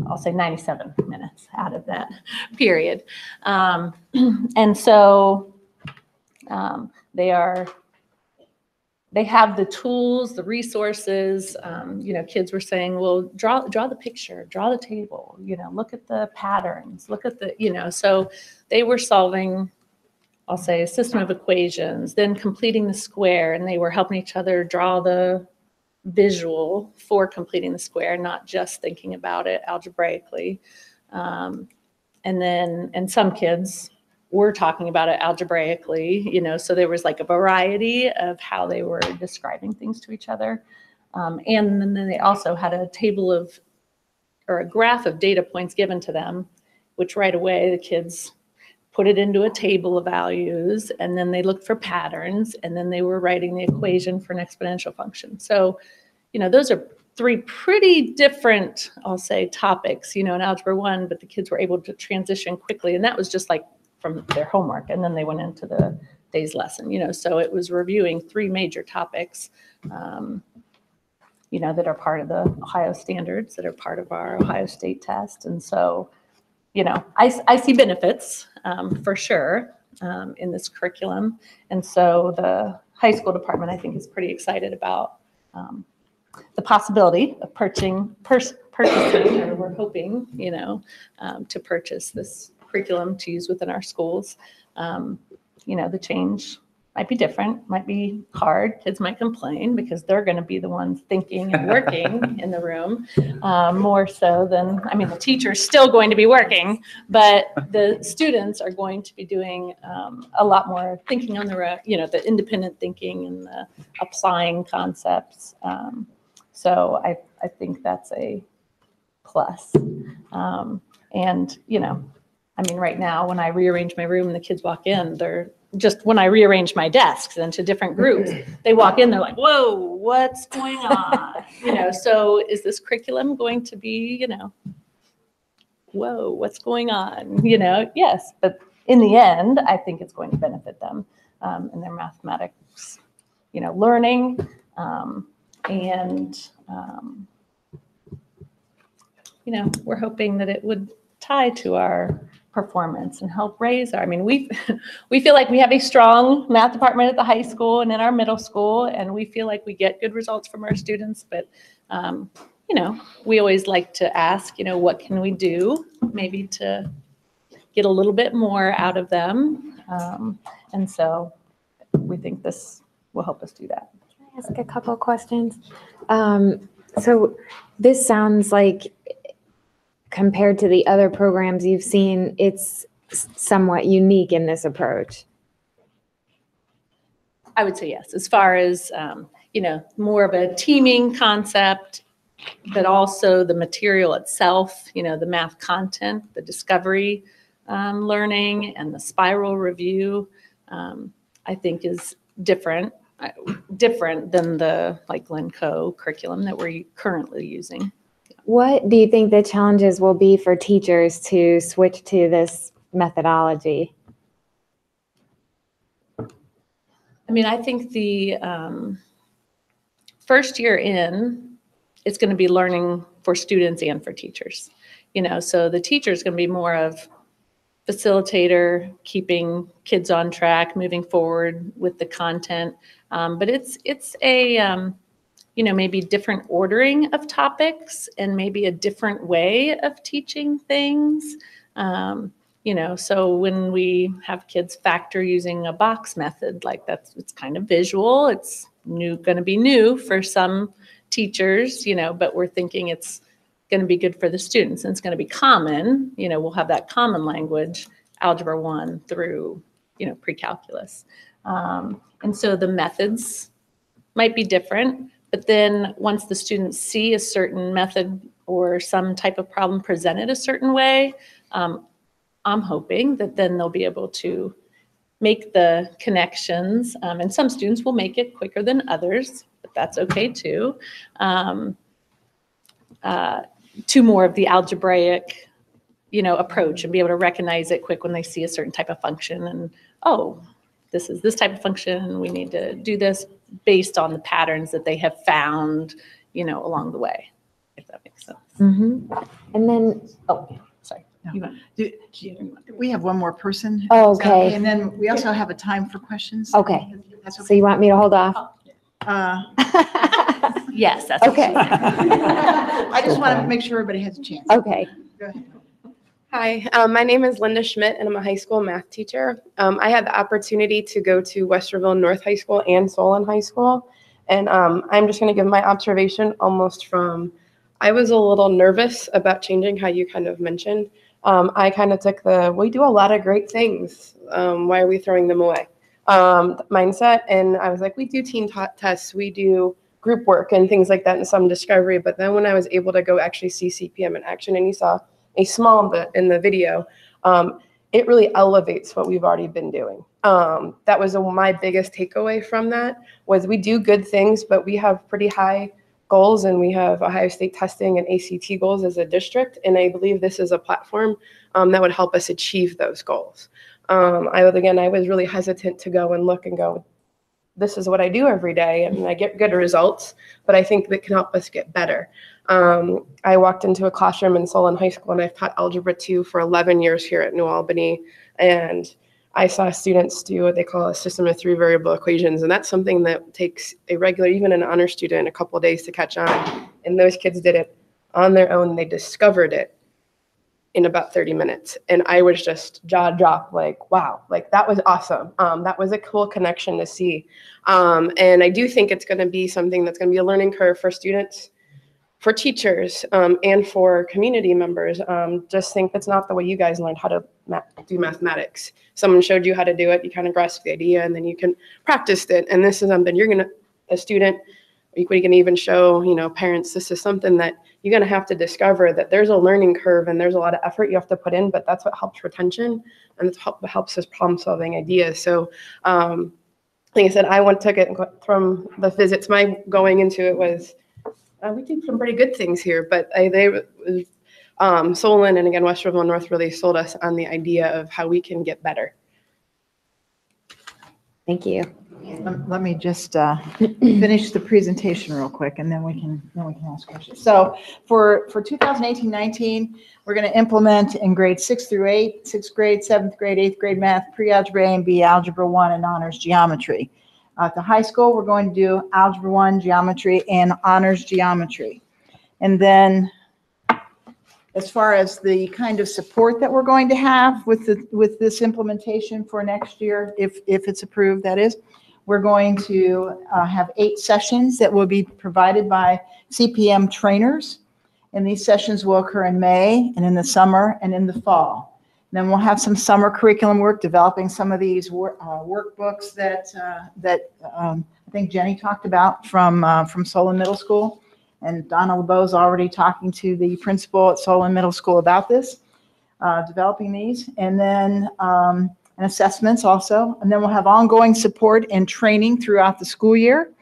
I'll say 97 minutes out of that period. And so they have the tools, the resources. Kids were saying, well, draw the picture, draw the table, look at the patterns, look at the, so they were solving, I'll say, a system of equations, then completing the square, and they were helping each other draw the visual for completing the square, not just thinking about it algebraically. And some kids were talking about it algebraically, so there was like a variety of how they were describing things to each other. And then they also had a table of, or a graph of data points given to them, which right away the kids put it into a table of values, and then they looked for patterns, and then they were writing the equation for an exponential function. So, those are three pretty different, I'll say, topics, in Algebra 1, but the kids were able to transition quickly, and that was just like from their homework, and then they went into the day's lesson, so it was reviewing three major topics, that are part of the Ohio standards, that are part of our Ohio State test. And so, I see benefits for sure in this curriculum. And so the high school department, I think, is pretty excited about the possibility of purchasing, or we're hoping, to purchase this curriculum to use within our schools. The change might be different, might be hard. Kids might complain because they're going to be the ones thinking and working in the room more so than, the teacher's still going to be working, but the students are going to be doing a lot more thinking on their own, the independent thinking and the applying concepts. So I think that's a plus. And, right now when I rearrange my room and the kids walk in, when I rearrange my desks into different groups, they walk in, they're like, whoa, what's going on? So is this curriculum going to be, whoa, what's going on? Yes, but in the end, I think it's going to benefit them in their mathematics, learning. We're hoping that it would tie to our performance and help raise our, we feel like we have a strong math department at the high school and in our middle school, and we feel like we get good results from our students, but we always like to ask, what can we do maybe to get a little bit more out of them? And so we think this will help us do that. Can I ask a couple of questions? So this sounds like, compared to the other programs you've seen, it's somewhat unique in this approach. I would say yes, as far as, more of a teaming concept, but also the material itself, the math content, the discovery learning, and the spiral review, I think is different than the Glencoe curriculum that we're currently using. What do you think the challenges will be for teachers to switch to this methodology? I think the first year in, it's going to be learning for students and for teachers. So the teacher is going to be more of facilitator, keeping kids on track, moving forward with the content. But it's a maybe different ordering of topics and maybe a different way of teaching things. So when we have kids factor using a box method, it's kind of visual. It's going to be new for some teachers, but we're thinking it's going to be good for the students, and it's going to be common. We'll have that common language, Algebra 1 through, pre-calculus. And so the methods might be different. But then once the students see a certain method or some type of problem presented a certain way, I'm hoping that then they'll be able to make the connections. And some students will make it quicker than others, but that's okay too. To more of the algebraic, approach, and be able to recognize it quick when they see a certain type of function, and, oh, this is this type of function, we need to do this based on the patterns that they have found, along the way, if that makes sense. Mm-hmm. And then, sorry. We have one more person. Oh, okay. And then we also have a time for questions. Okay. That's okay. So you want me to hold off? Yes, that's okay. I just want to make sure everybody has a chance. Okay. Go ahead. Hi, my name is Linda Schmidt, and I'm a high school math teacher. I had the opportunity to go to Westerville North High School and Solon High School, and I'm just going to give my observation almost from, I was a little nervous about changing how you kind of mentioned, I kind of took we do a lot of great things. Why are we throwing them away? Mindset. And I was like, we do team tests, we do group work and things like that and some discovery. But then when I was able to go actually see CPM in action, and you saw a small bit in the video, it really elevates what we've already been doing. That was my biggest takeaway from that was we do good things, but we have pretty high goals, and we have Ohio State testing and ACT goals as a district. And I believe this is a platform that would help us achieve those goals. I was really hesitant to go and look and go, this is what I do every day, and I get good results, but I think that can help us get better. I walked into a classroom in Solon High School, and I've taught Algebra 2 for 11 years here at New Albany, and I saw students do what they call a system of 3 variable equations, and that's something that takes a regular, even an honor student, a couple of days to catch on, and those kids did it on their own. They discovered it in about 30 minutes. And I was just jaw dropped, like, wow, like that was awesome. That was a cool connection to see. And I do think it's going to be something that's going to be a learning curve for students, for teachers, and for community members. Just think that's not the way you guys learned how to do mathematics. Someone showed you how to do it, you kind of grasp the idea, and then you can practice it. And this is something you're going to, a student, we can even show, parents, this is something that you're going to have to discover, that there's a learning curve and there's a lot of effort you have to put in, but that's what helps retention, and it's helps us problem solving ideas. So like I said, took it from the visits. My going into it was, we did some pretty good things here, but Solon and again, West River North really sold us on the idea of how we can get better. Thank you. Let me just finish the presentation real quick, and then we can ask questions. So for 2018-19, we're going to implement in grades 6 through 8, 6th grade, 7th grade, 8th grade math, pre-algebra A and B, algebra 1, and honors geometry. At the high school, we're going to do algebra 1, geometry, and honors geometry. And then as far as the kind of support that we're going to have with this implementation for next year, if it's approved, that is, we're going to have 8 sessions that will be provided by CPM trainers. And these sessions will occur in May and in the summer and in the fall. And then we'll have some summer curriculum work, developing some of these workbooks that I think Jenny talked about from Solon Middle School. And Donna LeBeau's already talking to the principal at Solon Middle School about this, developing these. And then and assessments also. And then we'll have ongoing support and training throughout the school year.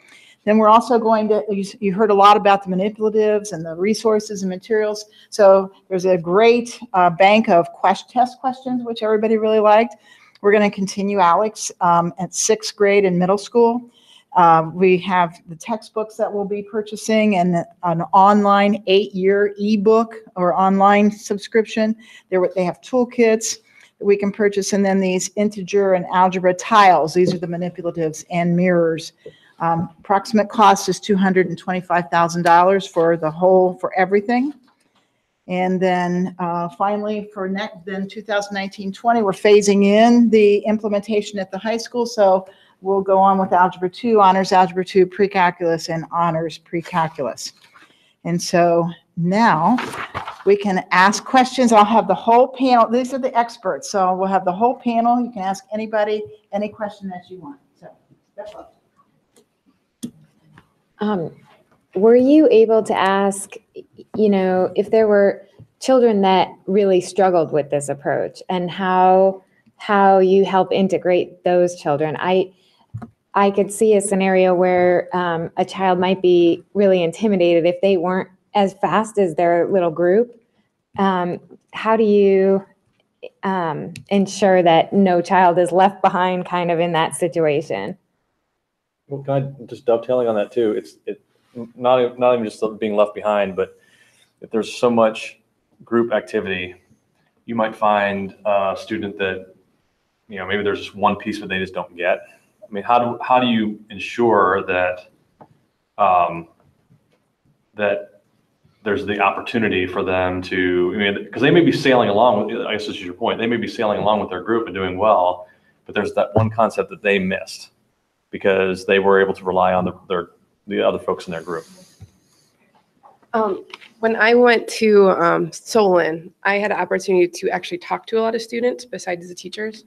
Then we're also going to, you heard a lot about the manipulatives and the resources and materials. So there's a great bank of test questions, which everybody really liked. We're going to continue Alex at 6th grade and middle school. We have the textbooks that we'll be purchasing and an online 8-year ebook or online subscription. They have toolkits that we can purchase, and then these integer and algebra tiles. These are the manipulatives and mirrors. Approximate cost is $225,000 for everything. And then finally for 2019-20, we're phasing in the implementation at the high school. So we'll go on with Algebra 2, Honors Algebra 2, Pre-Calculus, and Honors Pre-Calculus. And so now we can ask questions. I'll have the whole panel. These are the experts. So we'll have the whole panel. You can ask anybody any question that you want. So that's all. Were you able to ask, if there were children that really struggled with this approach and how you help integrate those children? I could see a scenario where a child might be really intimidated if they weren't as fast as their little group. How do you ensure that no child is left behind kind of in that situation? Well, kind of just dovetailing on that too. It's not even just being left behind, but if there's so much group activity, you might find a student that, maybe there's just one piece that they just don't get. I mean, how do you ensure that that there's the opportunity for them to, because they may be sailing along with, I guess this is your point, they may be sailing along with their group and doing well, but there's that one concept that they missed because they were able to rely on the other folks in their group. When I went to Solon, I had an opportunity to actually talk to a lot of students besides the teachers.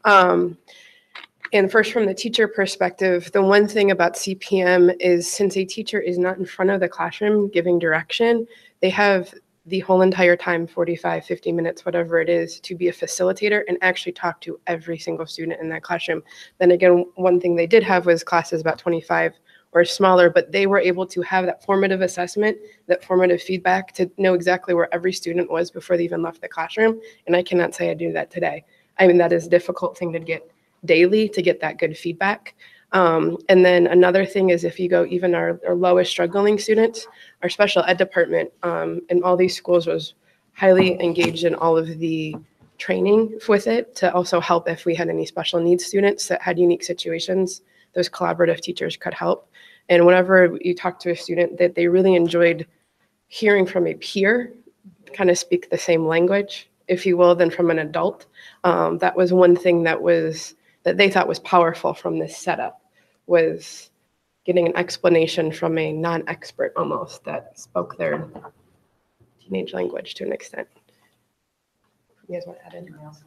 And first, from the teacher perspective, the one thing about CPM is since a teacher is not in front of the classroom giving direction, they have the whole entire time, 45, 50 minutes, whatever it is, to be a facilitator and actually talk to every single student in that classroom. Then again, one thing they did have was classes about 25 or smaller, but they were able to have that formative assessment, that formative feedback to know exactly where every student was before they even left the classroom. And I cannot say I do that today. I mean, that is a difficult thing to get daily, to get that good feedback. And then another thing is if you go even our lowest struggling students, our special ed department in all these schools was highly engaged in all of the training with it to also help if we had any special needs students that had unique situations, those collaborative teachers could help. And whenever you talk to a student that they really enjoyed hearing from a peer kind of speak the same language, if you will, than from an adult. That was one thing that they thought was powerful from this setup, was getting an explanation from a non-expert almost that spoke their teenage language to an extent. You guys want to add anything else?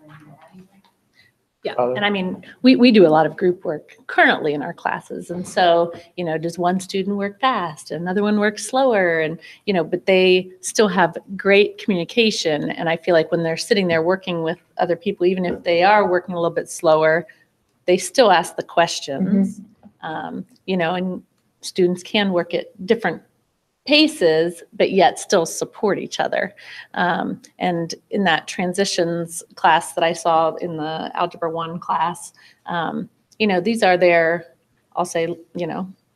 Yeah, and I mean, we do a lot of group work currently in our classes. And so, does one student work fast, another one works slower, and, but they still have great communication. And I feel like when they're sitting there working with other people, even if they are working a little bit slower, they still ask the questions, and students can work at different paces, but yet still support each other. And in that transitions class that I saw in the Algebra 1 class, these are their, I'll say,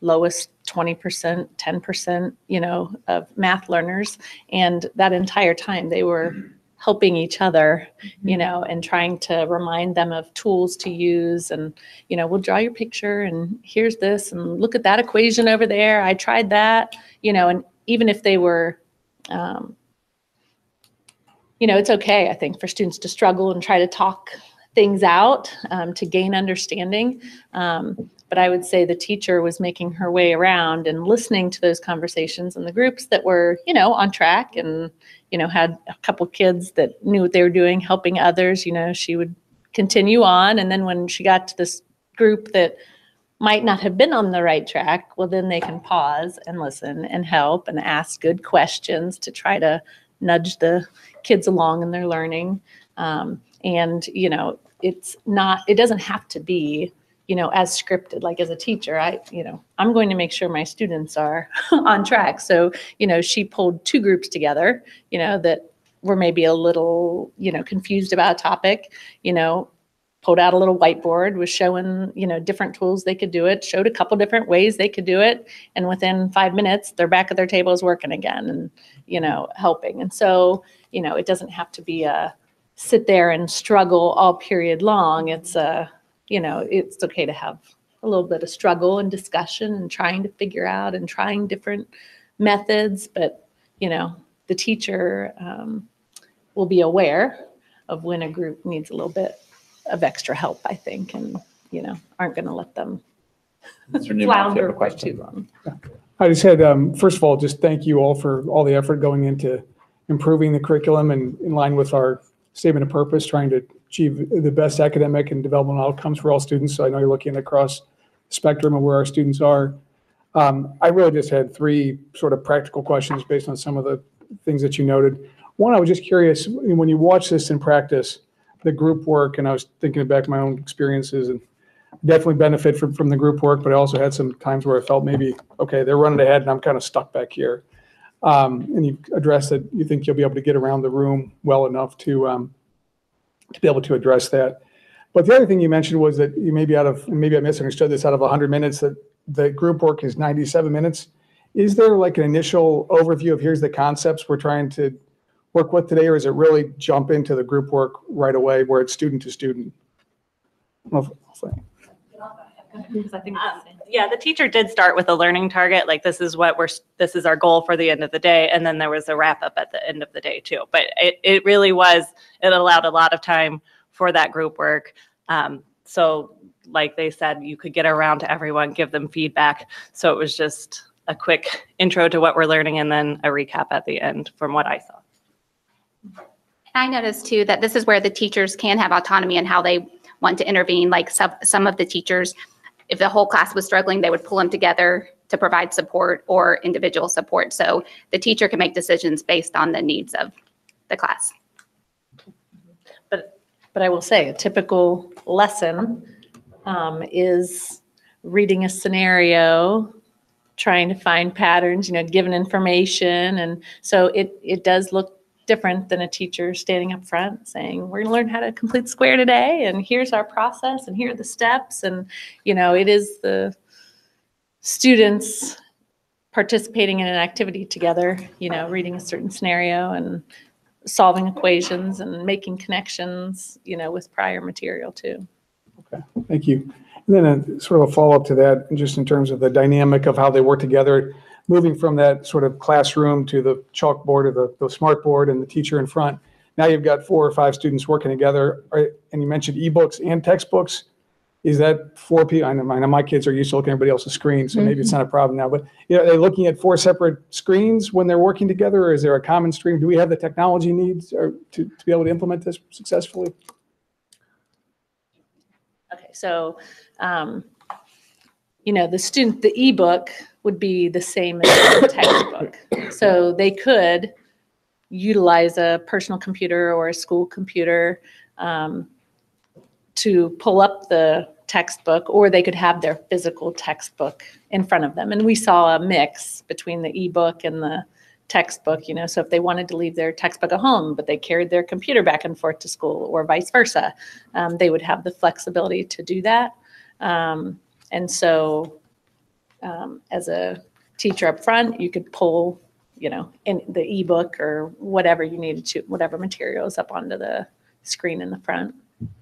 lowest 20%, 10%, of math learners. And that entire time they were helping each other, and trying to remind them of tools to use. And, we'll draw your picture and here's this and look at that equation over there. I tried that, and even if they were, it's okay, I think, for students to struggle and try to talk things out to gain understanding. But I would say the teacher was making her way around and listening to those conversations in the groups that were, on track and, had a couple kids that knew what they were doing, helping others, she would continue on. And then when she got to this group that might not have been on the right track, well, then they can pause and listen and help and ask good questions to try to nudge the kids along in their learning. And, it doesn't have to be, as scripted. Like as a teacher, I'm going to make sure my students are on track. So, she pulled two groups together, that were maybe a little, confused about a topic, pulled out a little whiteboard, was showing, different tools they could do it, showed a couple different ways they could do it. And within 5 minutes, they're back at their tables working again and, helping. And so, it doesn't have to be a sit there and struggle all period long. It's it's okay to have a little bit of struggle and discussion and trying to figure out and trying different methods. But, the teacher will be aware of when a group needs a little bit of extra help, I think, and, aren't going to let them flounder for too long. I just had, first of all, just thank you all for all the effort going into improving the curriculum and in line with our statement of purpose, trying to achieve the best academic and developmental outcomes for all students. So I know you're looking across the spectrum of where our students are. I really just had three sort of practical questions based on some of the things that you noted. One, I was just curious, when you watch this in practice, the group work, and I was thinking back to my own experiences and definitely benefit from the group work, but I also had some times where I felt maybe, okay, they're running ahead and I'm kind of stuck back here. And you addressed that you think you'll be able to get around the room well enough to be able to address that. But the other thing you mentioned was that you maybe maybe I misunderstood this, out of 100 minutes, that the group work is 97 minutes. Is there like an initial overview of here's the concepts we're trying to work with today, or is it really jump into the group work right away where it's student to student? The teacher did start with a learning target. Like this is our goal for the end of the day. And then there was a wrap up at the end of the day too. But it allowed a lot of time for that group work. So like they said, you could get around to everyone, give them feedback. So it was just a quick intro to what we're learning and then a recap at the end from what I saw. I noticed too that this is where the teachers can have autonomy in how they want to intervene. Like some of the teachers, if the whole class was struggling, they would pull them together to provide support or individual support. So the teacher can make decisions based on the needs of the class. But I will say a typical lesson is reading a scenario, trying to find patterns, given information. And so it does look different than a teacher standing up front saying, we're going to learn how to complete square today, and here's our process, and here are the steps. And, it is the students participating in an activity together, reading a certain scenario and solving equations and making connections, with prior material too. Okay, thank you. And then a sort of a follow-up to that, just in terms of the dynamic of how they work together, moving from that sort of classroom to the chalkboard or the smart board and the teacher in front. Now you've got 4 or 5 students working together, and you mentioned ebooks and textbooks. Is that 4 people? I know my kids are used to looking at everybody else's screen, so maybe it's not a problem now. But are they looking at 4 separate screens when they're working together, or is there a common stream? Do we have the technology needs to be able to implement this successfully? Okay, so the ebook would be the same as the textbook. So they could utilize a personal computer or a school computer to pull up the textbook, or they could have their physical textbook in front of them. And we saw a mix between the ebook and the textbook, so if they wanted to leave their textbook at home, but they carried their computer back and forth to school, or vice versa, they would have the flexibility to do that. And so as a teacher up front, you could pull, in the ebook or whatever you needed to, whatever materials up onto the screen in the front.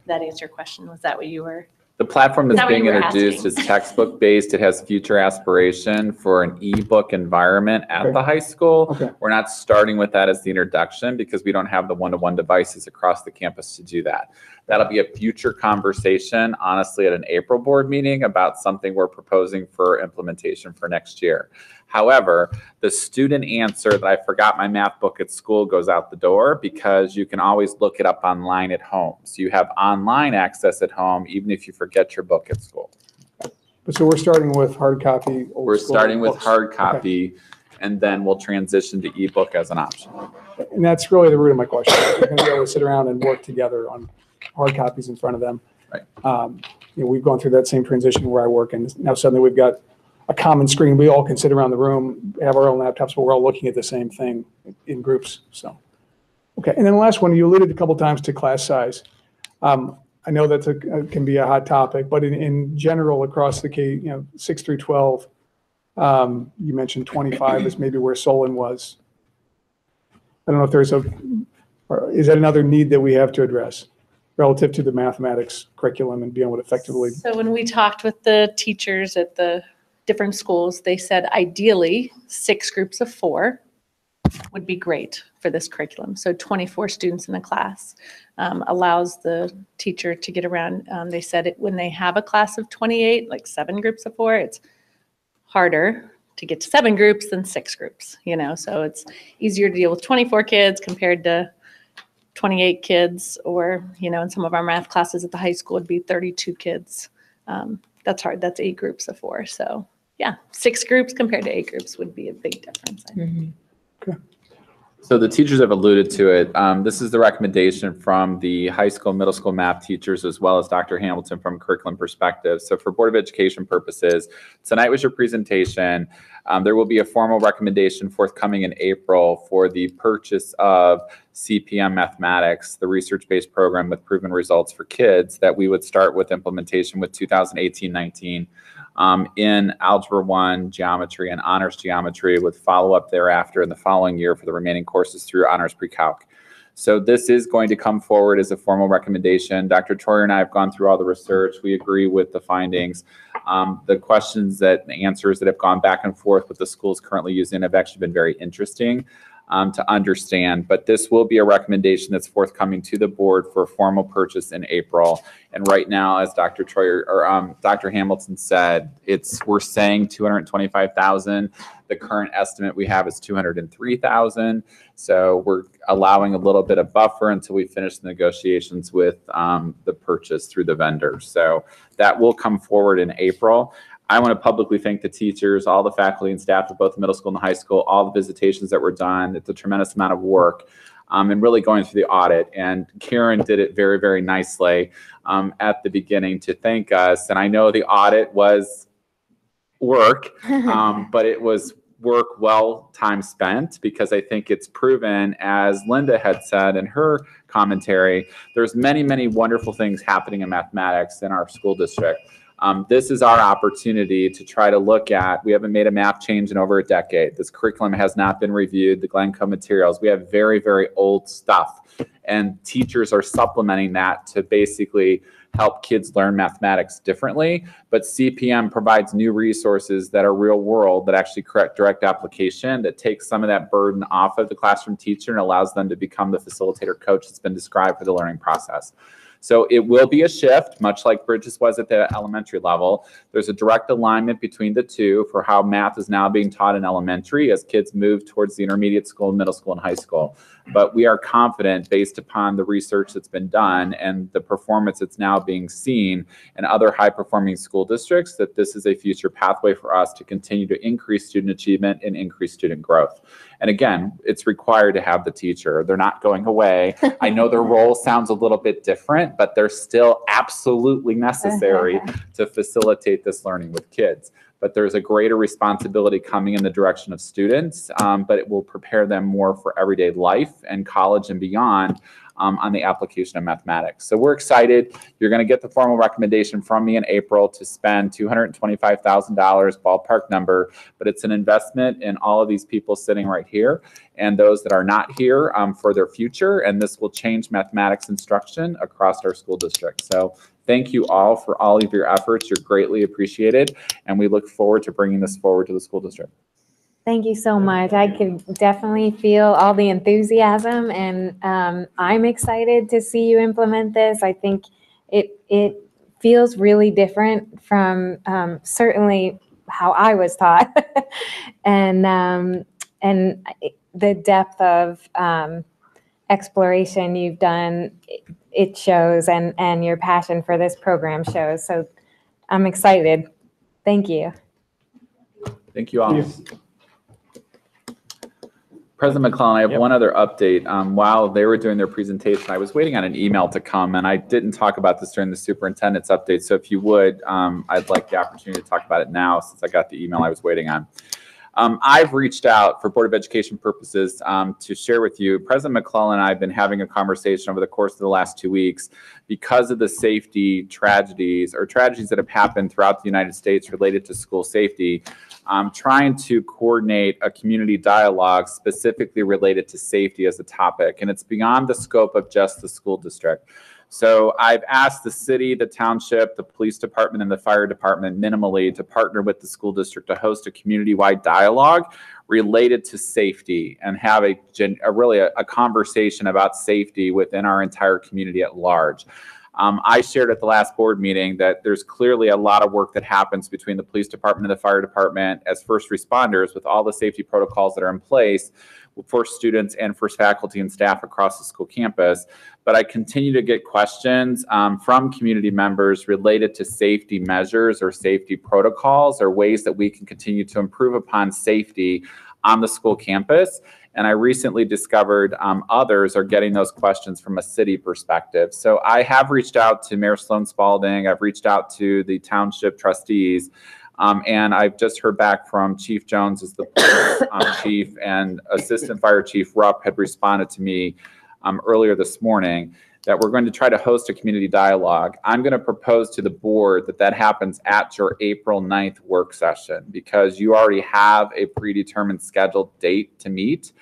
That answer your question? Was that what you were? The platform that's being introduced asking? is textbook based. It has future aspiration for an ebook environment at the high school. Okay. We're not starting with that as the introduction because we don't have the one-to-one devices across the campus to do that. That'll be a future conversation, honestly, at an April board meeting about something we're proposing for implementation for next year. However, the student answer that I forgot my math book at school goes out the door because you can always look it up online at home. So you have online access at home, even if you forget your book at school. So we're starting with hard copy. We're starting with books. hard copy, and then we'll transition to ebook as an option. And that's really the root of my question. We're going to be able to sit around and work together on hard copies in front of them. Right. We've gone through that same transition where I work, and now suddenly we've got a common screen. We all can sit around the room, have our own laptops, but we're all looking at the same thing in groups. So, okay. And then the last one, you alluded a couple times to class size. I know that can be a hot topic, but in general across the K, 6 through 12, you mentioned 25 is maybe where Solon was. I don't know if is that another need that we have to address relative to the mathematics curriculum and being able to effectively? So when we talked with the teachers at the different schools, they said ideally 6 groups of 4 would be great for this curriculum. So 24 students in a class allows the teacher to get around. They said when they have a class of 28, like 7 groups of 4, it's harder to get to 7 groups than 6 groups, so it's easier to deal with 24 kids compared to 28 kids, or, in some of our math classes at the high school would be 32 kids. That's hard. That's 8 groups of 4. So yeah, 6 groups compared to 8 groups would be a big difference. I think. Okay. So the teachers have alluded to it. This is the recommendation from the high school, middle school math teachers, as well as Dr. Hamilton from a curriculum perspective. So for Board of Education purposes, tonight was your presentation. There will be a formal recommendation forthcoming in April for the purchase of CPM Mathematics, the research-based program with proven results for kids that we would start with implementation with 2018-19 in Algebra 1, Geometry, and Honors Geometry, with follow-up thereafter in the following year for the remaining courses through Honors Pre-Calc. So this is going to come forward as a formal recommendation. Dr. Troyer and I have gone through all the research. We agree with the findings. The questions and answers that have gone back and forth with the schools currently using have actually been very interesting. to understand. But this will be a recommendation that's forthcoming to the board for formal purchase in April. And right now, as Dr. Troyer or Dr. Hamilton said, we're saying $225,000. The current estimate we have is $203,000. So we're allowing a little bit of buffer until we finish the negotiations with the purchase through the vendors. So that will come forward in April. I want to publicly thank the teachers, all the faculty and staff of both the middle school and the high school, all the visitations that were done. It's a tremendous amount of work, and really going through the audit. And Karen did it very, very nicely at the beginning to thank us. And I know the audit was work, but it was work well time spent, because I think it's proven, as Linda had said in her commentary, there's many, many wonderful things happening in mathematics in our school district. This is our opportunity to try to look at, we haven't made a math change in over a decade. This curriculum has not been reviewed, the Glencoe materials. We have very, very old stuff, and teachers are supplementing that to basically help kids learn mathematics differently. But CPM provides new resources that are real world, that actually correct direct application, that takes some of that burden off of the classroom teacher and allows them to become the facilitator coach that's been described for the learning process. So it will be a shift, much like Bridges was at the elementary level. There's a direct alignment between the two for how math is now being taught in elementary as kids move towards the intermediate school, middle school, and high school. But we are confident, based upon the research that's been done and the performance that's now being seen in other high-performing school districts, that this is a future pathway for us to continue to increase student achievement and increase student growth. And again, it's required to have the teacher. They're not going away. I know their role sounds a little bit different, but they're still absolutely necessary to facilitate this learning with kids. But there's a greater responsibility coming in the direction of students, but it will prepare them more for everyday life and college and beyond on the application of mathematics. So we're excited. You're going to get the formal recommendation from me in April to spend $225,000, ballpark number, but it's an investment in all of these people sitting right here and those that are not here for their future. And this will change mathematics instruction across our school district. So thank you all for all of your efforts. You're greatly appreciated. And we look forward to bringing this forward to the school district. Thank you so much. I could definitely feel all the enthusiasm, and I'm excited to see you implement this. I think it feels really different from certainly how I was taught, and the depth of exploration you've done, it shows, and your passion for this program shows. So I'm excited. Thank you. Thank you all. President McClellan, I have one other update. While they were doing their presentation, I was waiting on an email to come, and I didn't talk about this during the superintendent's update. So if you would, I'd like the opportunity to talk about it now, since I got the email I was waiting on. I've reached out for Board of Education purposes to share with you. President McClellan and I have been having a conversation over the course of the last 2 weeks because of the safety tragedies or tragedies that have happened throughout the United States related to school safety. Trying to coordinate a community dialogue specifically related to safety as a topic, and it's beyond the scope of just the school district. So I've asked the city, the township, the police department, and the fire department minimally to partner with the school district to host a community-wide dialogue related to safety and have a conversation about safety within our entire community at large. I shared at the last board meeting that there's clearly a lot of work that happens between the police department and the fire department as first responders with all the safety protocols that are in place for students and for faculty and staff across the school campus. But I continue to get questions from community members related to safety measures or safety protocols or ways that we can continue to improve upon safety on the school campus. And I recently discovered others are getting those questions from a city perspective. So I have reached out to Mayor Sloan Spalding. I've reached out to the township trustees. And I've just heard back from Chief Jones as the police chief, and Assistant Fire Chief Rupp had responded to me earlier this morning that we're going to try to host a community dialogue. I'm going to propose to the board that happens at your April 9th work session, because you already have a predetermined scheduled date to meet.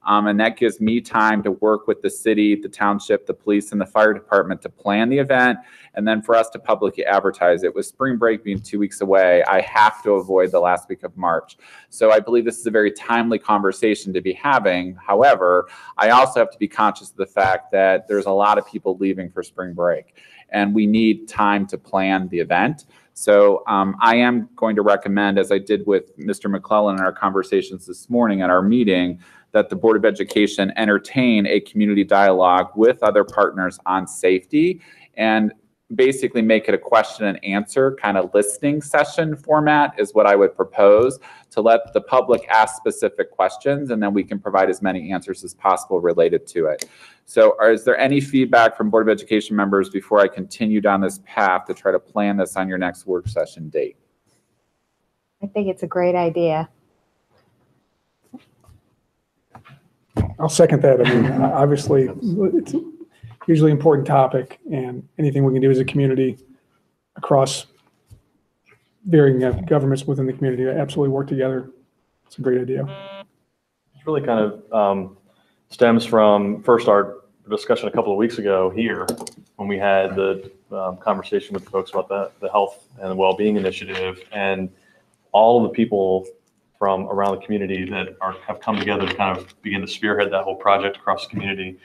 And that gives me time to work with the city, the township, the police, and the fire department to plan the event, and then for us to publicly advertise it. With spring break being 2 weeks away, I have to avoid the last week of March. So I believe this is a very timely conversation to be having. However, I also have to be conscious of the fact that there's a lot of people leaving for spring break, and we need time to plan the event. So I am going to recommend, as I did with Mr. McClellan in our conversations this morning at our meeting, that the Board of Education entertain a community dialogue with other partners on safety, and basically make it a question and answer kind of listening session format is what I would propose, to let the public ask specific questions, and then we can provide as many answers as possible related to it. So is there any feedback from Board of Education members before I continue down this path to try to plan this on your next work session date? I think it's a great idea. I'll second that. I mean, obviously, it's a hugely important topic, and anything we can do as a community across varying governments within the community to absolutely work together. It's a great idea. It's really kind of stems from first our discussion a couple of weeks ago here when we had the conversation with the folks about the health and well-being initiative, and all of the people from around the community that have come together to kind of begin to spearhead that whole project across the community.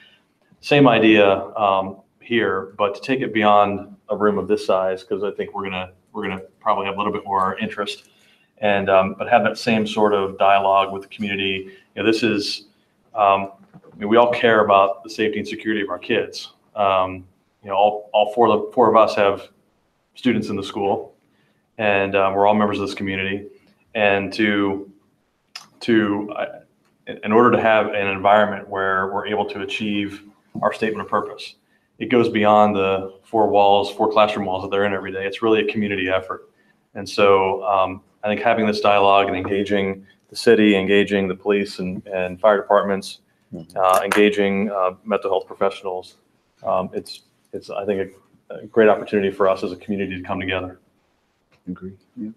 Same idea here, but to take it beyond a room of this size, because I think we're gonna probably have a little bit more interest, and but have that same sort of dialogue with the community. You know, this is I mean, we all care about the safety and security of our kids. You know, all four of us have students in the school, and we're all members of this community. And in order to have an environment where we're able to achieve our statement of purpose, it goes beyond the four classroom walls that they're in every day. It's really a community effort. And so I think having this dialogue and engaging the city, engaging the police and fire departments, engaging mental health professionals, it's I think a great opportunity for us as a community to come together. Agree. Yeah.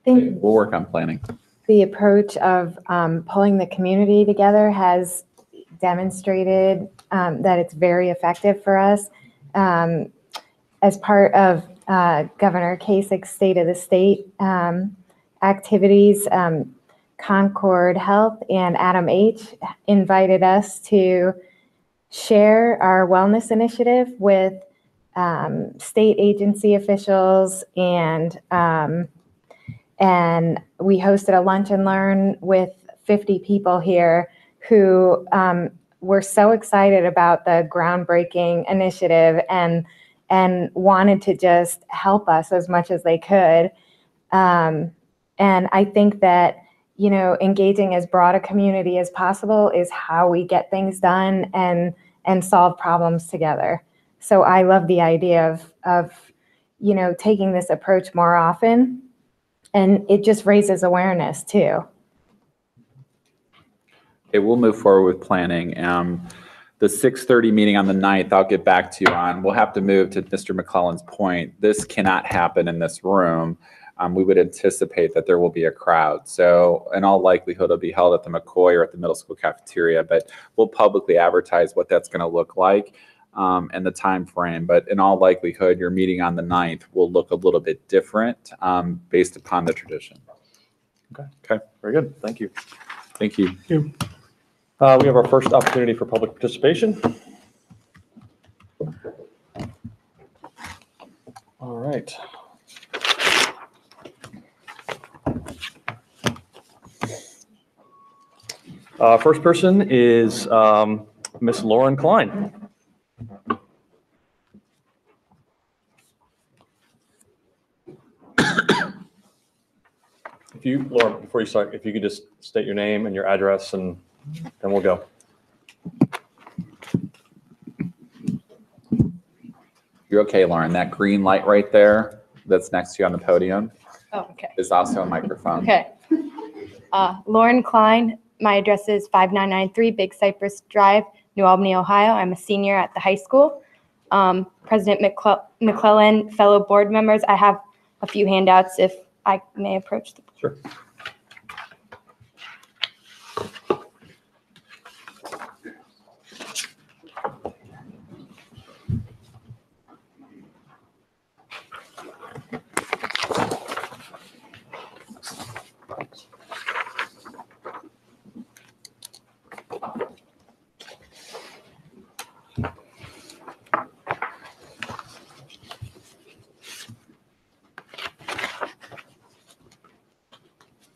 I think we'll work on planning. the approach of pulling the community together has demonstrated that it's very effective for us. As part of Governor Kasich's State of the State activities, Concord Health and Adam H. invited us to share our wellness initiative with state agency officials, and we hosted a lunch and learn with 50 people here who were so excited about the groundbreaking initiative and wanted to just help us as much as they could. And I think that, you know, engaging as broad a community as possible is how we get things done and solve problems together. So I love the idea of you know, taking this approach more often, and it just raises awareness too. Okay, we'll move forward with planning. The 6:30 meeting on the 9th, I'll get back to you on. We'll have to move to Mr. McClellan's point. This cannot happen in this room. We would anticipate that there will be a crowd. So in all likelihood, it'll be held at the McCoy or at the middle school cafeteria, but we'll publicly advertise what that's going to look like and the time frame. But in all likelihood, your meeting on the 9th will look a little bit different based upon the tradition. Okay, very good. Thank you. Thank you. Thank you. We have our first opportunity for public participation. All right. First person is Miss Lauren Klein. If you, Lauren, before you start, if you could just state your name and your address, and then we'll go. You're okay, Lauren. That green light right there that's next to you on the podium Oh, okay. is also a microphone. Okay. Lauren Klein. My address is 5993 Big Cypress Drive, New Albany, Ohio. I'm a senior at the high school. President McClellan, fellow board members, I have a few handouts if I may approach the board. Sure.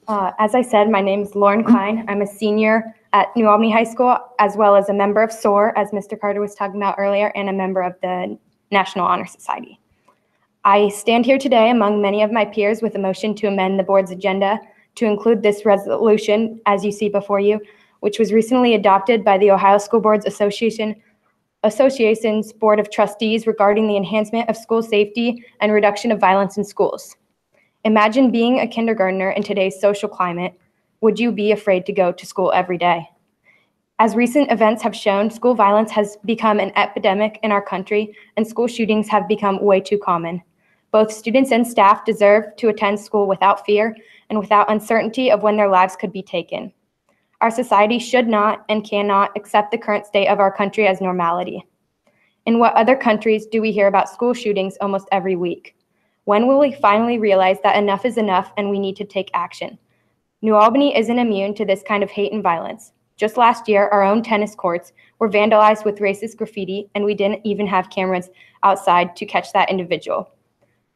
As I said, my name is Lauren Klein. I'm a senior at New Albany High School, as well as a member of SOAR, as Mr. Carter was talking about earlier, and a member of the National Honor Society. I stand here today among many of my peers with a motion to amend the board's agenda to include this resolution, as you see before you, which was recently adopted by the Ohio School Boards Association's Board of Trustees regarding the enhancement of school safety and reduction of violence in schools. Imagine being a kindergartner in today's social climate. Would you be afraid to go to school every day? As recent events have shown, school violence has become an epidemic in our country, and school shootings have become way too common. Both students and staff deserve to attend school without fear and without uncertainty of when their lives could be taken. Our society should not and cannot accept the current state of our country as normality. In what other countries do we hear about school shootings almost every week? When will we finally realize that enough is enough and we need to take action? New Albany isn't immune to this kind of hate and violence. Just last year, our own tennis courts were vandalized with racist graffiti, and we didn't even have cameras outside to catch that individual.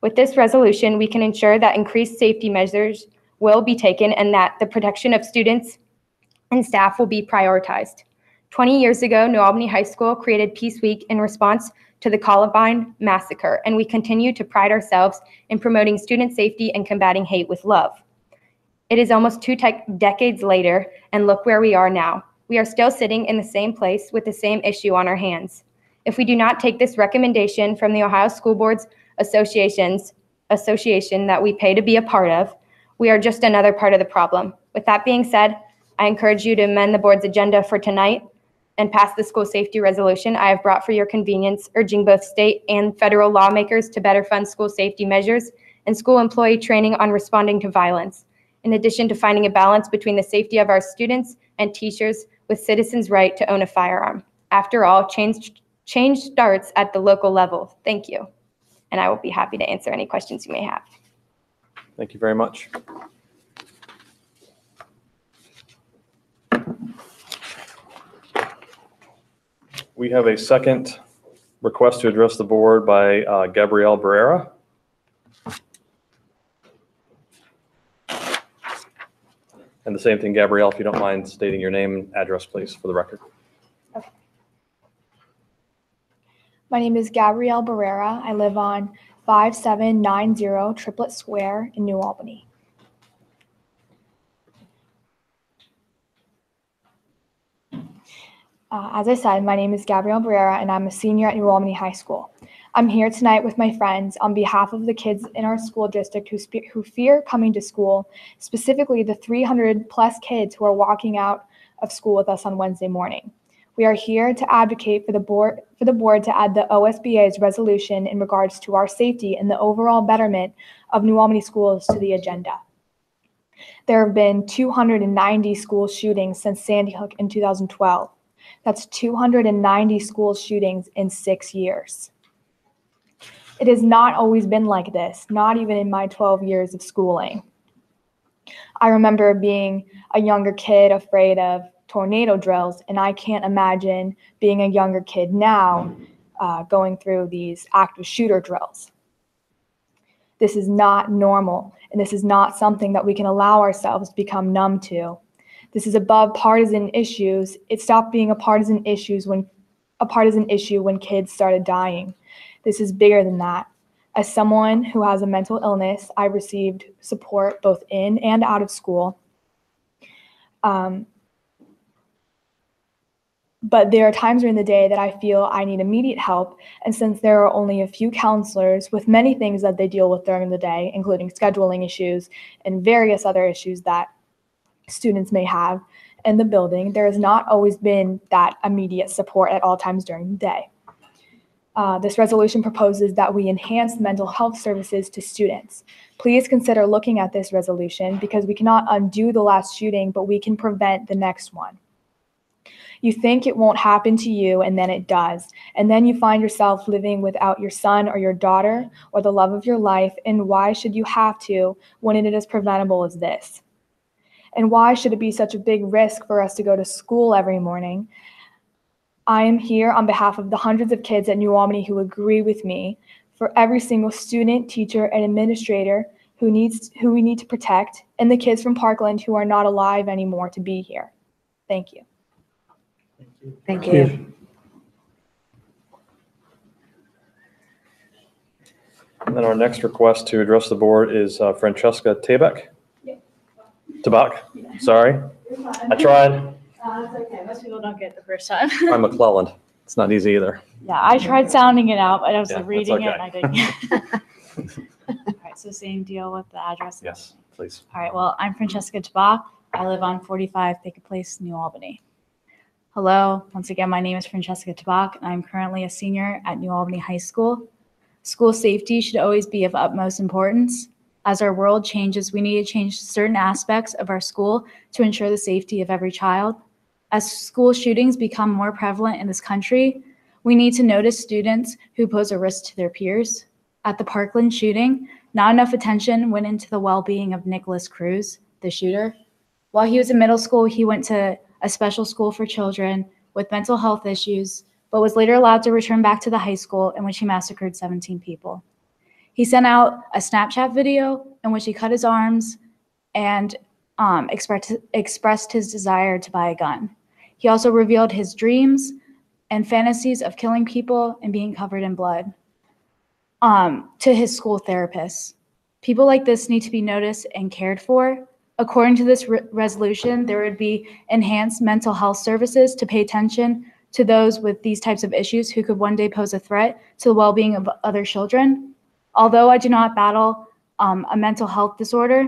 With this resolution, we can ensure that increased safety measures will be taken and that the protection of students and staff will be prioritized. 20 years ago, New Albany High School created Peace Week in response to the Columbine massacre, and we continue to pride ourselves in promoting student safety and combating hate with love. It is almost 2 decades later, and look where we are now. We are still sitting in the same place with the same issue on our hands. If we do not take this recommendation from the Ohio School Boards Association that we pay to be a part of, we are just another part of the problem. With that being said, I encourage you to amend the board's agenda for tonight and pass the school safety resolution I have brought for your convenience, urging both state and federal lawmakers to better fund school safety measures and school employee training on responding to violence, in addition to finding a balance between the safety of our students and teachers with citizens' right to own a firearm. After all, change starts at the local level. Thank you. And I will be happy to answer any questions you may have. Thank you very much. We have a second request to address the board by Gabrielle Barrera. And the same thing, Gabrielle, if you don't mind stating your name and address, please, for the record. Okay. My name is Gabrielle Barrera. I live on 5790 Triplet Square in New Albany. As I said, my name is Gabrielle Barrera, and I'm a senior at New Albany High School. I'm here tonight with my friends on behalf of the kids in our school district who fear coming to school, specifically the 300+ kids who are walking out of school with us on Wednesday morning. We are here to advocate for the board to add the OSBA's resolution in regards to our safety and the overall betterment of New Albany schools to the agenda. There have been 290 school shootings since Sandy Hook in 2012. That's 290 school shootings in 6 years. It has not always been like this, not even in my 12 years of schooling. I remember being a younger kid afraid of tornado drills, and I can't imagine being a younger kid now going through these active shooter drills. This is not normal, and this is not something that we can allow ourselves to become numb to. This is above partisan issues. It stopped being a partisan issue when kids started dying. This is bigger than that. As someone who has a mental illness, I received support both in and out of school. But there are times during the day that I feel I need immediate help, and since there are only a few counselors with many things that they deal with during the day, including scheduling issues and various other issues that students may have in the building, there has not always been that immediate support at all times during the day. This resolution proposes that we enhance mental health services to students. Please consider looking at this resolution because we cannot undo the last shooting, but we can prevent the next one. You think it won't happen to you, and then it does. And then you find yourself living without your son or your daughter or the love of your life. And why should you have to when it is as preventable as this? And why should it be such a big risk for us to go to school every morning? I am here on behalf of the hundreds of kids at New Albany who agree with me. For every single student, teacher, and administrator who we need to protect, and the kids from Parkland who are not alive anymore to be here. Thank you. Thank Thank you. you. And then our next request to address the board is Francesca Tabak. Tabak, sorry. I tried. That's okay. Most people don't get it the first time. I'm McClelland. It's not easy either. Yeah, I tried sounding it out, but I was Yeah, that's reading it okay. and I didn't get it. All right, so same deal with the address? Yes, please. All right, well, I'm Francesca Tabak. I live on 45 Pickett Place, New Albany. Hello, once again, my name is Francesca Tabak, and I'm currently a senior at New Albany High School. School safety should always be of utmost importance. As our world changes, we need to change certain aspects of our school to ensure the safety of every child. As school shootings become more prevalent in this country, we need to notice students who pose a risk to their peers. At the Parkland shooting, not enough attention went into the well-being of Nicholas Cruz, the shooter. While he was in middle school, he went to a special school for children with mental health issues, but was later allowed to return back to the high school in which he massacred 17 people. He sent out a Snapchat video in which he cut his arms and expressed his desire to buy a gun. He also revealed his dreams and fantasies of killing people and being covered in blood to his school therapists. People like this need to be noticed and cared for. According to this resolution, there would be enhanced mental health services to pay attention to those with these types of issues who could one day pose a threat to the well-being of other children. Although I do not battle a mental health disorder,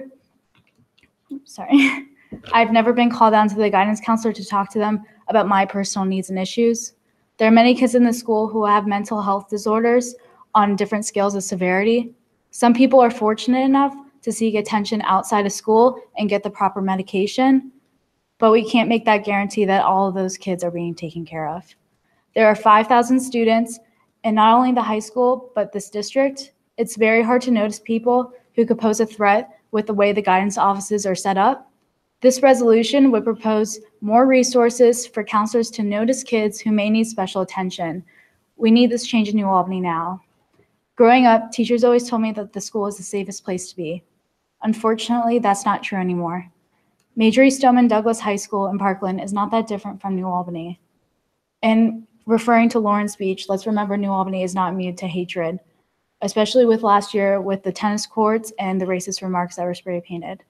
I've never been called down to the guidance counselor to talk to them about my personal needs and issues. There are many kids in the school who have mental health disorders on different scales of severity. Some people are fortunate enough to seek attention outside of school and get the proper medication, but we can't make that guarantee that all of those kids are being taken care of. There are 5,000 students in not only the high school, but this district. It's very hard to notice people who could pose a threat with the way the guidance offices are set up. This resolution would propose more resources for counselors to notice kids who may need special attention. We need this change in New Albany now. Growing up, teachers always told me that the school is the safest place to be. Unfortunately, that's not true anymore. Marjorie Stoneman Douglas High School in Parkland is not that different from New Albany. And referring to Lauren's speech, let's remember New Albany is not immune to hatred, especially with last year with the tennis courts and the racist remarks that were spray painted.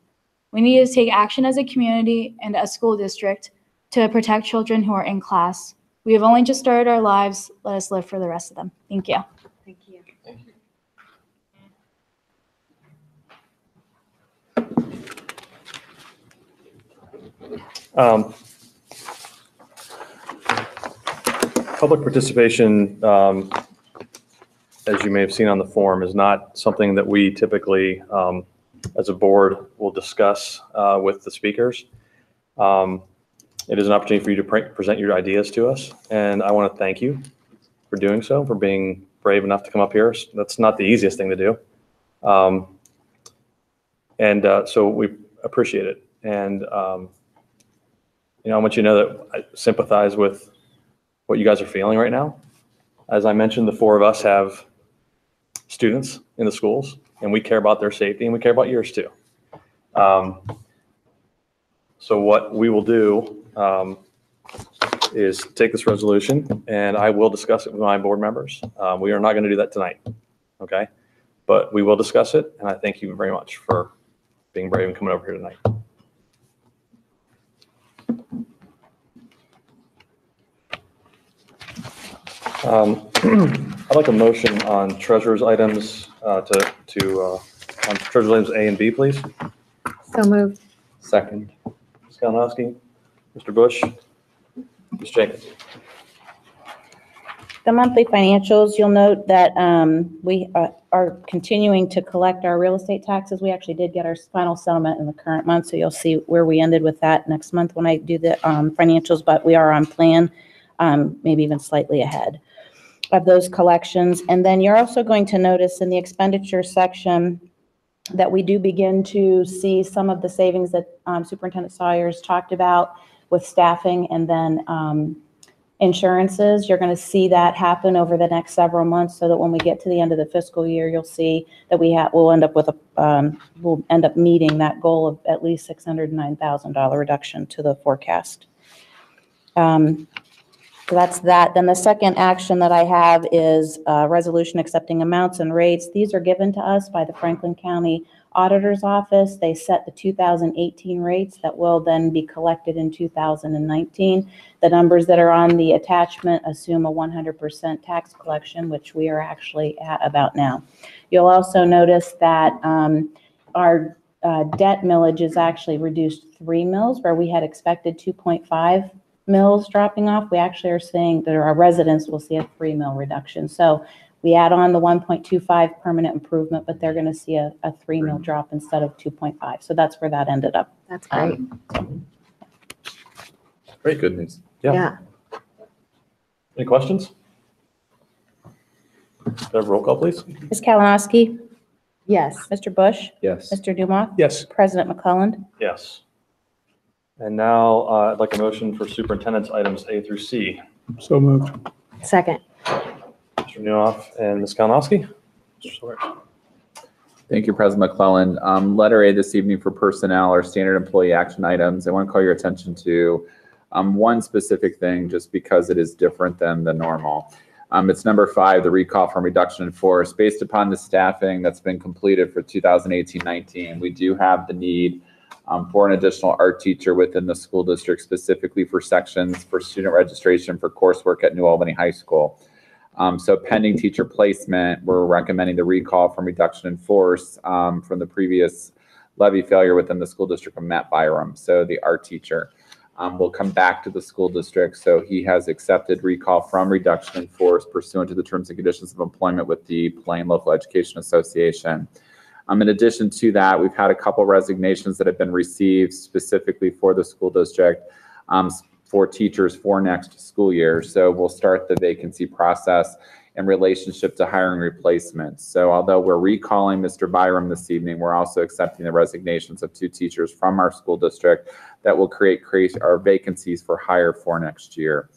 We need to take action as a community and a school district to protect children who are in class. We have only just started our lives. Let us live for the rest of them. Thank you. Thank you. Public participation, as you may have seen on the form, is not something that we typically, as a board, will discuss with the speakers. It is an opportunity for you to present your ideas to us, and I want to thank you for doing so, for being brave enough to come up here. That's not the easiest thing to do. So we appreciate it. And, I want you to know that I sympathize with what you guys are feeling right now. As I mentioned, the four of us have students in the schools, and we care about their safety, and we care about yours too. So what we will do is take this resolution, and I will discuss it with my board members. We are not going to do that tonight, okay? But we will discuss it, and I thank you very much for being brave and coming over here tonight. I'd like a motion on treasurer's items on treasurer's items A and B, please. So moved. Second. Ms. Kalinowski, Mr. Bush, Ms. Jenkins. The monthly financials, you'll note that we are continuing to collect our real estate taxes. We actually did get our final settlement in the current month, so you'll see where we ended with that next month when I do the financials, but we are on plan, maybe even slightly ahead of those collections. And then you're also going to notice in the expenditure section that we do begin to see some of the savings that Superintendent Sawyers talked about with staffing and then insurances. You're going to see that happen over the next several months so that when we get to the end of the fiscal year, you'll see that we'll end up meeting that goal of at least $609,000 reduction to the forecast. So that's that. Then the second action that I have is a resolution accepting amounts and rates. These are given to us by the Franklin County Auditor's Office. They set the 2018 rates that will then be collected in 2019. The numbers that are on the attachment assume a 100% tax collection, which we are actually at about now. You'll also notice that our debt millage is actually reduced 3 mils, where we had expected 2.5 mils dropping off. We actually are saying that our residents will see a 3 mil reduction. So we add on the 1.25 permanent improvement, but they're going to see a 3 mil drop instead of 2.5. So that's where that ended up. That's great. Great, good news. Yeah. Any questions? Can I have a roll call, please? Ms. Kalinowski? Yes. Mr. Bush? Yes. Mr. Dumoff? Yes. President McClelland? Yes. And now I'd like a motion for superintendent's items A through C. So moved. Second. Mr. Newhoff and Ms. Kalinowski. Mr. Sawyer. Thank you, President McClellan. Letter A this evening for personnel are standard employee action items. I want to call your attention to one specific thing just because it is different than the normal. It's number 5, the recall from reduction in force. Based upon the staffing that's been completed for 2018-19, we do have the need for an additional art teacher within the school district, specifically for sections for student registration for coursework at New Albany High School. So pending teacher placement, we're recommending the recall from reduction in force from the previous levy failure within the school district of Matt Byram. So the art teacher will come back to the school district. So he has accepted recall from reduction in force pursuant to the terms and conditions of employment with the Plain Local Education Association. In addition to that, we've had a couple resignations that have been received specifically for the school district for teachers for next school year. So we'll start the vacancy process in relationship to hiring replacements. So although we're recalling Mr. Byram this evening, we're also accepting the resignations of 2 teachers from our school district that will create our vacancies for hire for next year.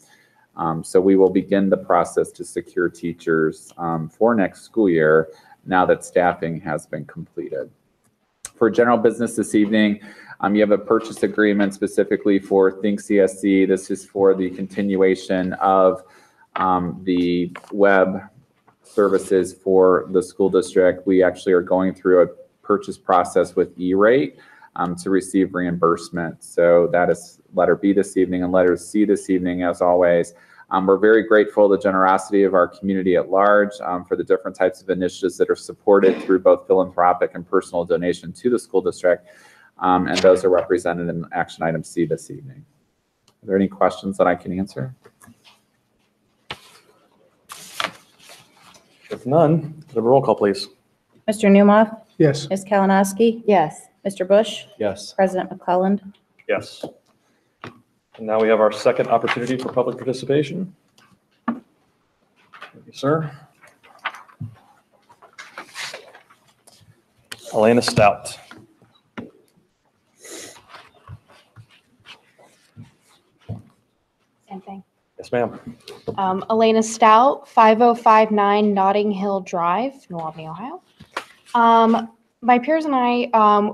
So we will begin the process to secure teachers for next school year now that staffing has been completed. For general business this evening, you have a purchase agreement specifically for Think CSC. This is for the continuation of the web services for the school district. We actually are going through a purchase process with E-Rate to receive reimbursement. So that is letter B this evening, and letter C this evening, as always. We're very grateful for the generosity of our community at large for the different types of initiatives that are supported through both philanthropic and personal donation to the school district. And those are represented in action item C this evening. Are there any questions that I can answer? If none, could I have a roll call, please? Mr. Newmoff? Yes. Ms. Kalinowski? Yes. Mr. Bush? Yes. President McClelland? Yes. And now we have our second opportunity for public participation. Thank you, sir. Elena Stout. Same thing. Yes, ma'am. Elena Stout, 5059 Notting Hill Drive, New Albany, Ohio. My peers and I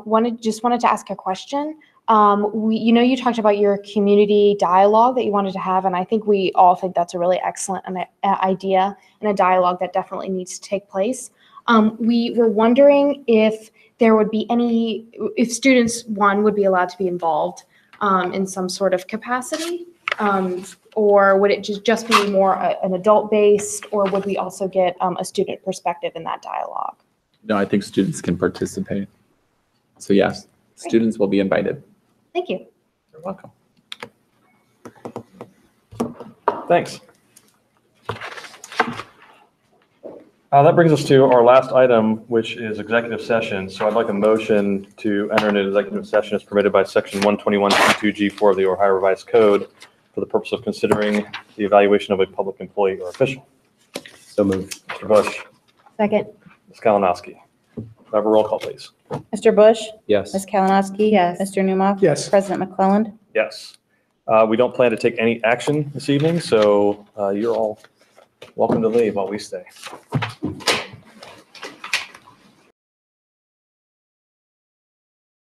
wanted to ask a question. You talked about your community dialogue that you wanted to have, and I think we all think that's a really excellent idea and a dialogue that definitely needs to take place. We were wondering if there would be if students, would be allowed to be involved in some sort of capacity, or would it just be more an adult-based, or would we also get a student perspective in that dialogue? No, I think students can participate. So yes, students will be invited. Thank you. You're welcome. Thanks. That brings us to our last item, which is executive session. So I'd like a motion to enter into executive session as permitted by section 121(2)(g)(4) of the Ohio Revised Code for the purpose of considering the evaluation of a public employee or official. So moved. Mr. Bush. Second. Ms. Kalinowski. Have a roll call, please. Mr. Bush? Yes. Ms. Kalinowski? Yes. Mr. Newmoff? Yes. President McClelland? Yes. We don't plan to take any action this evening, so you're all welcome to leave while we stay.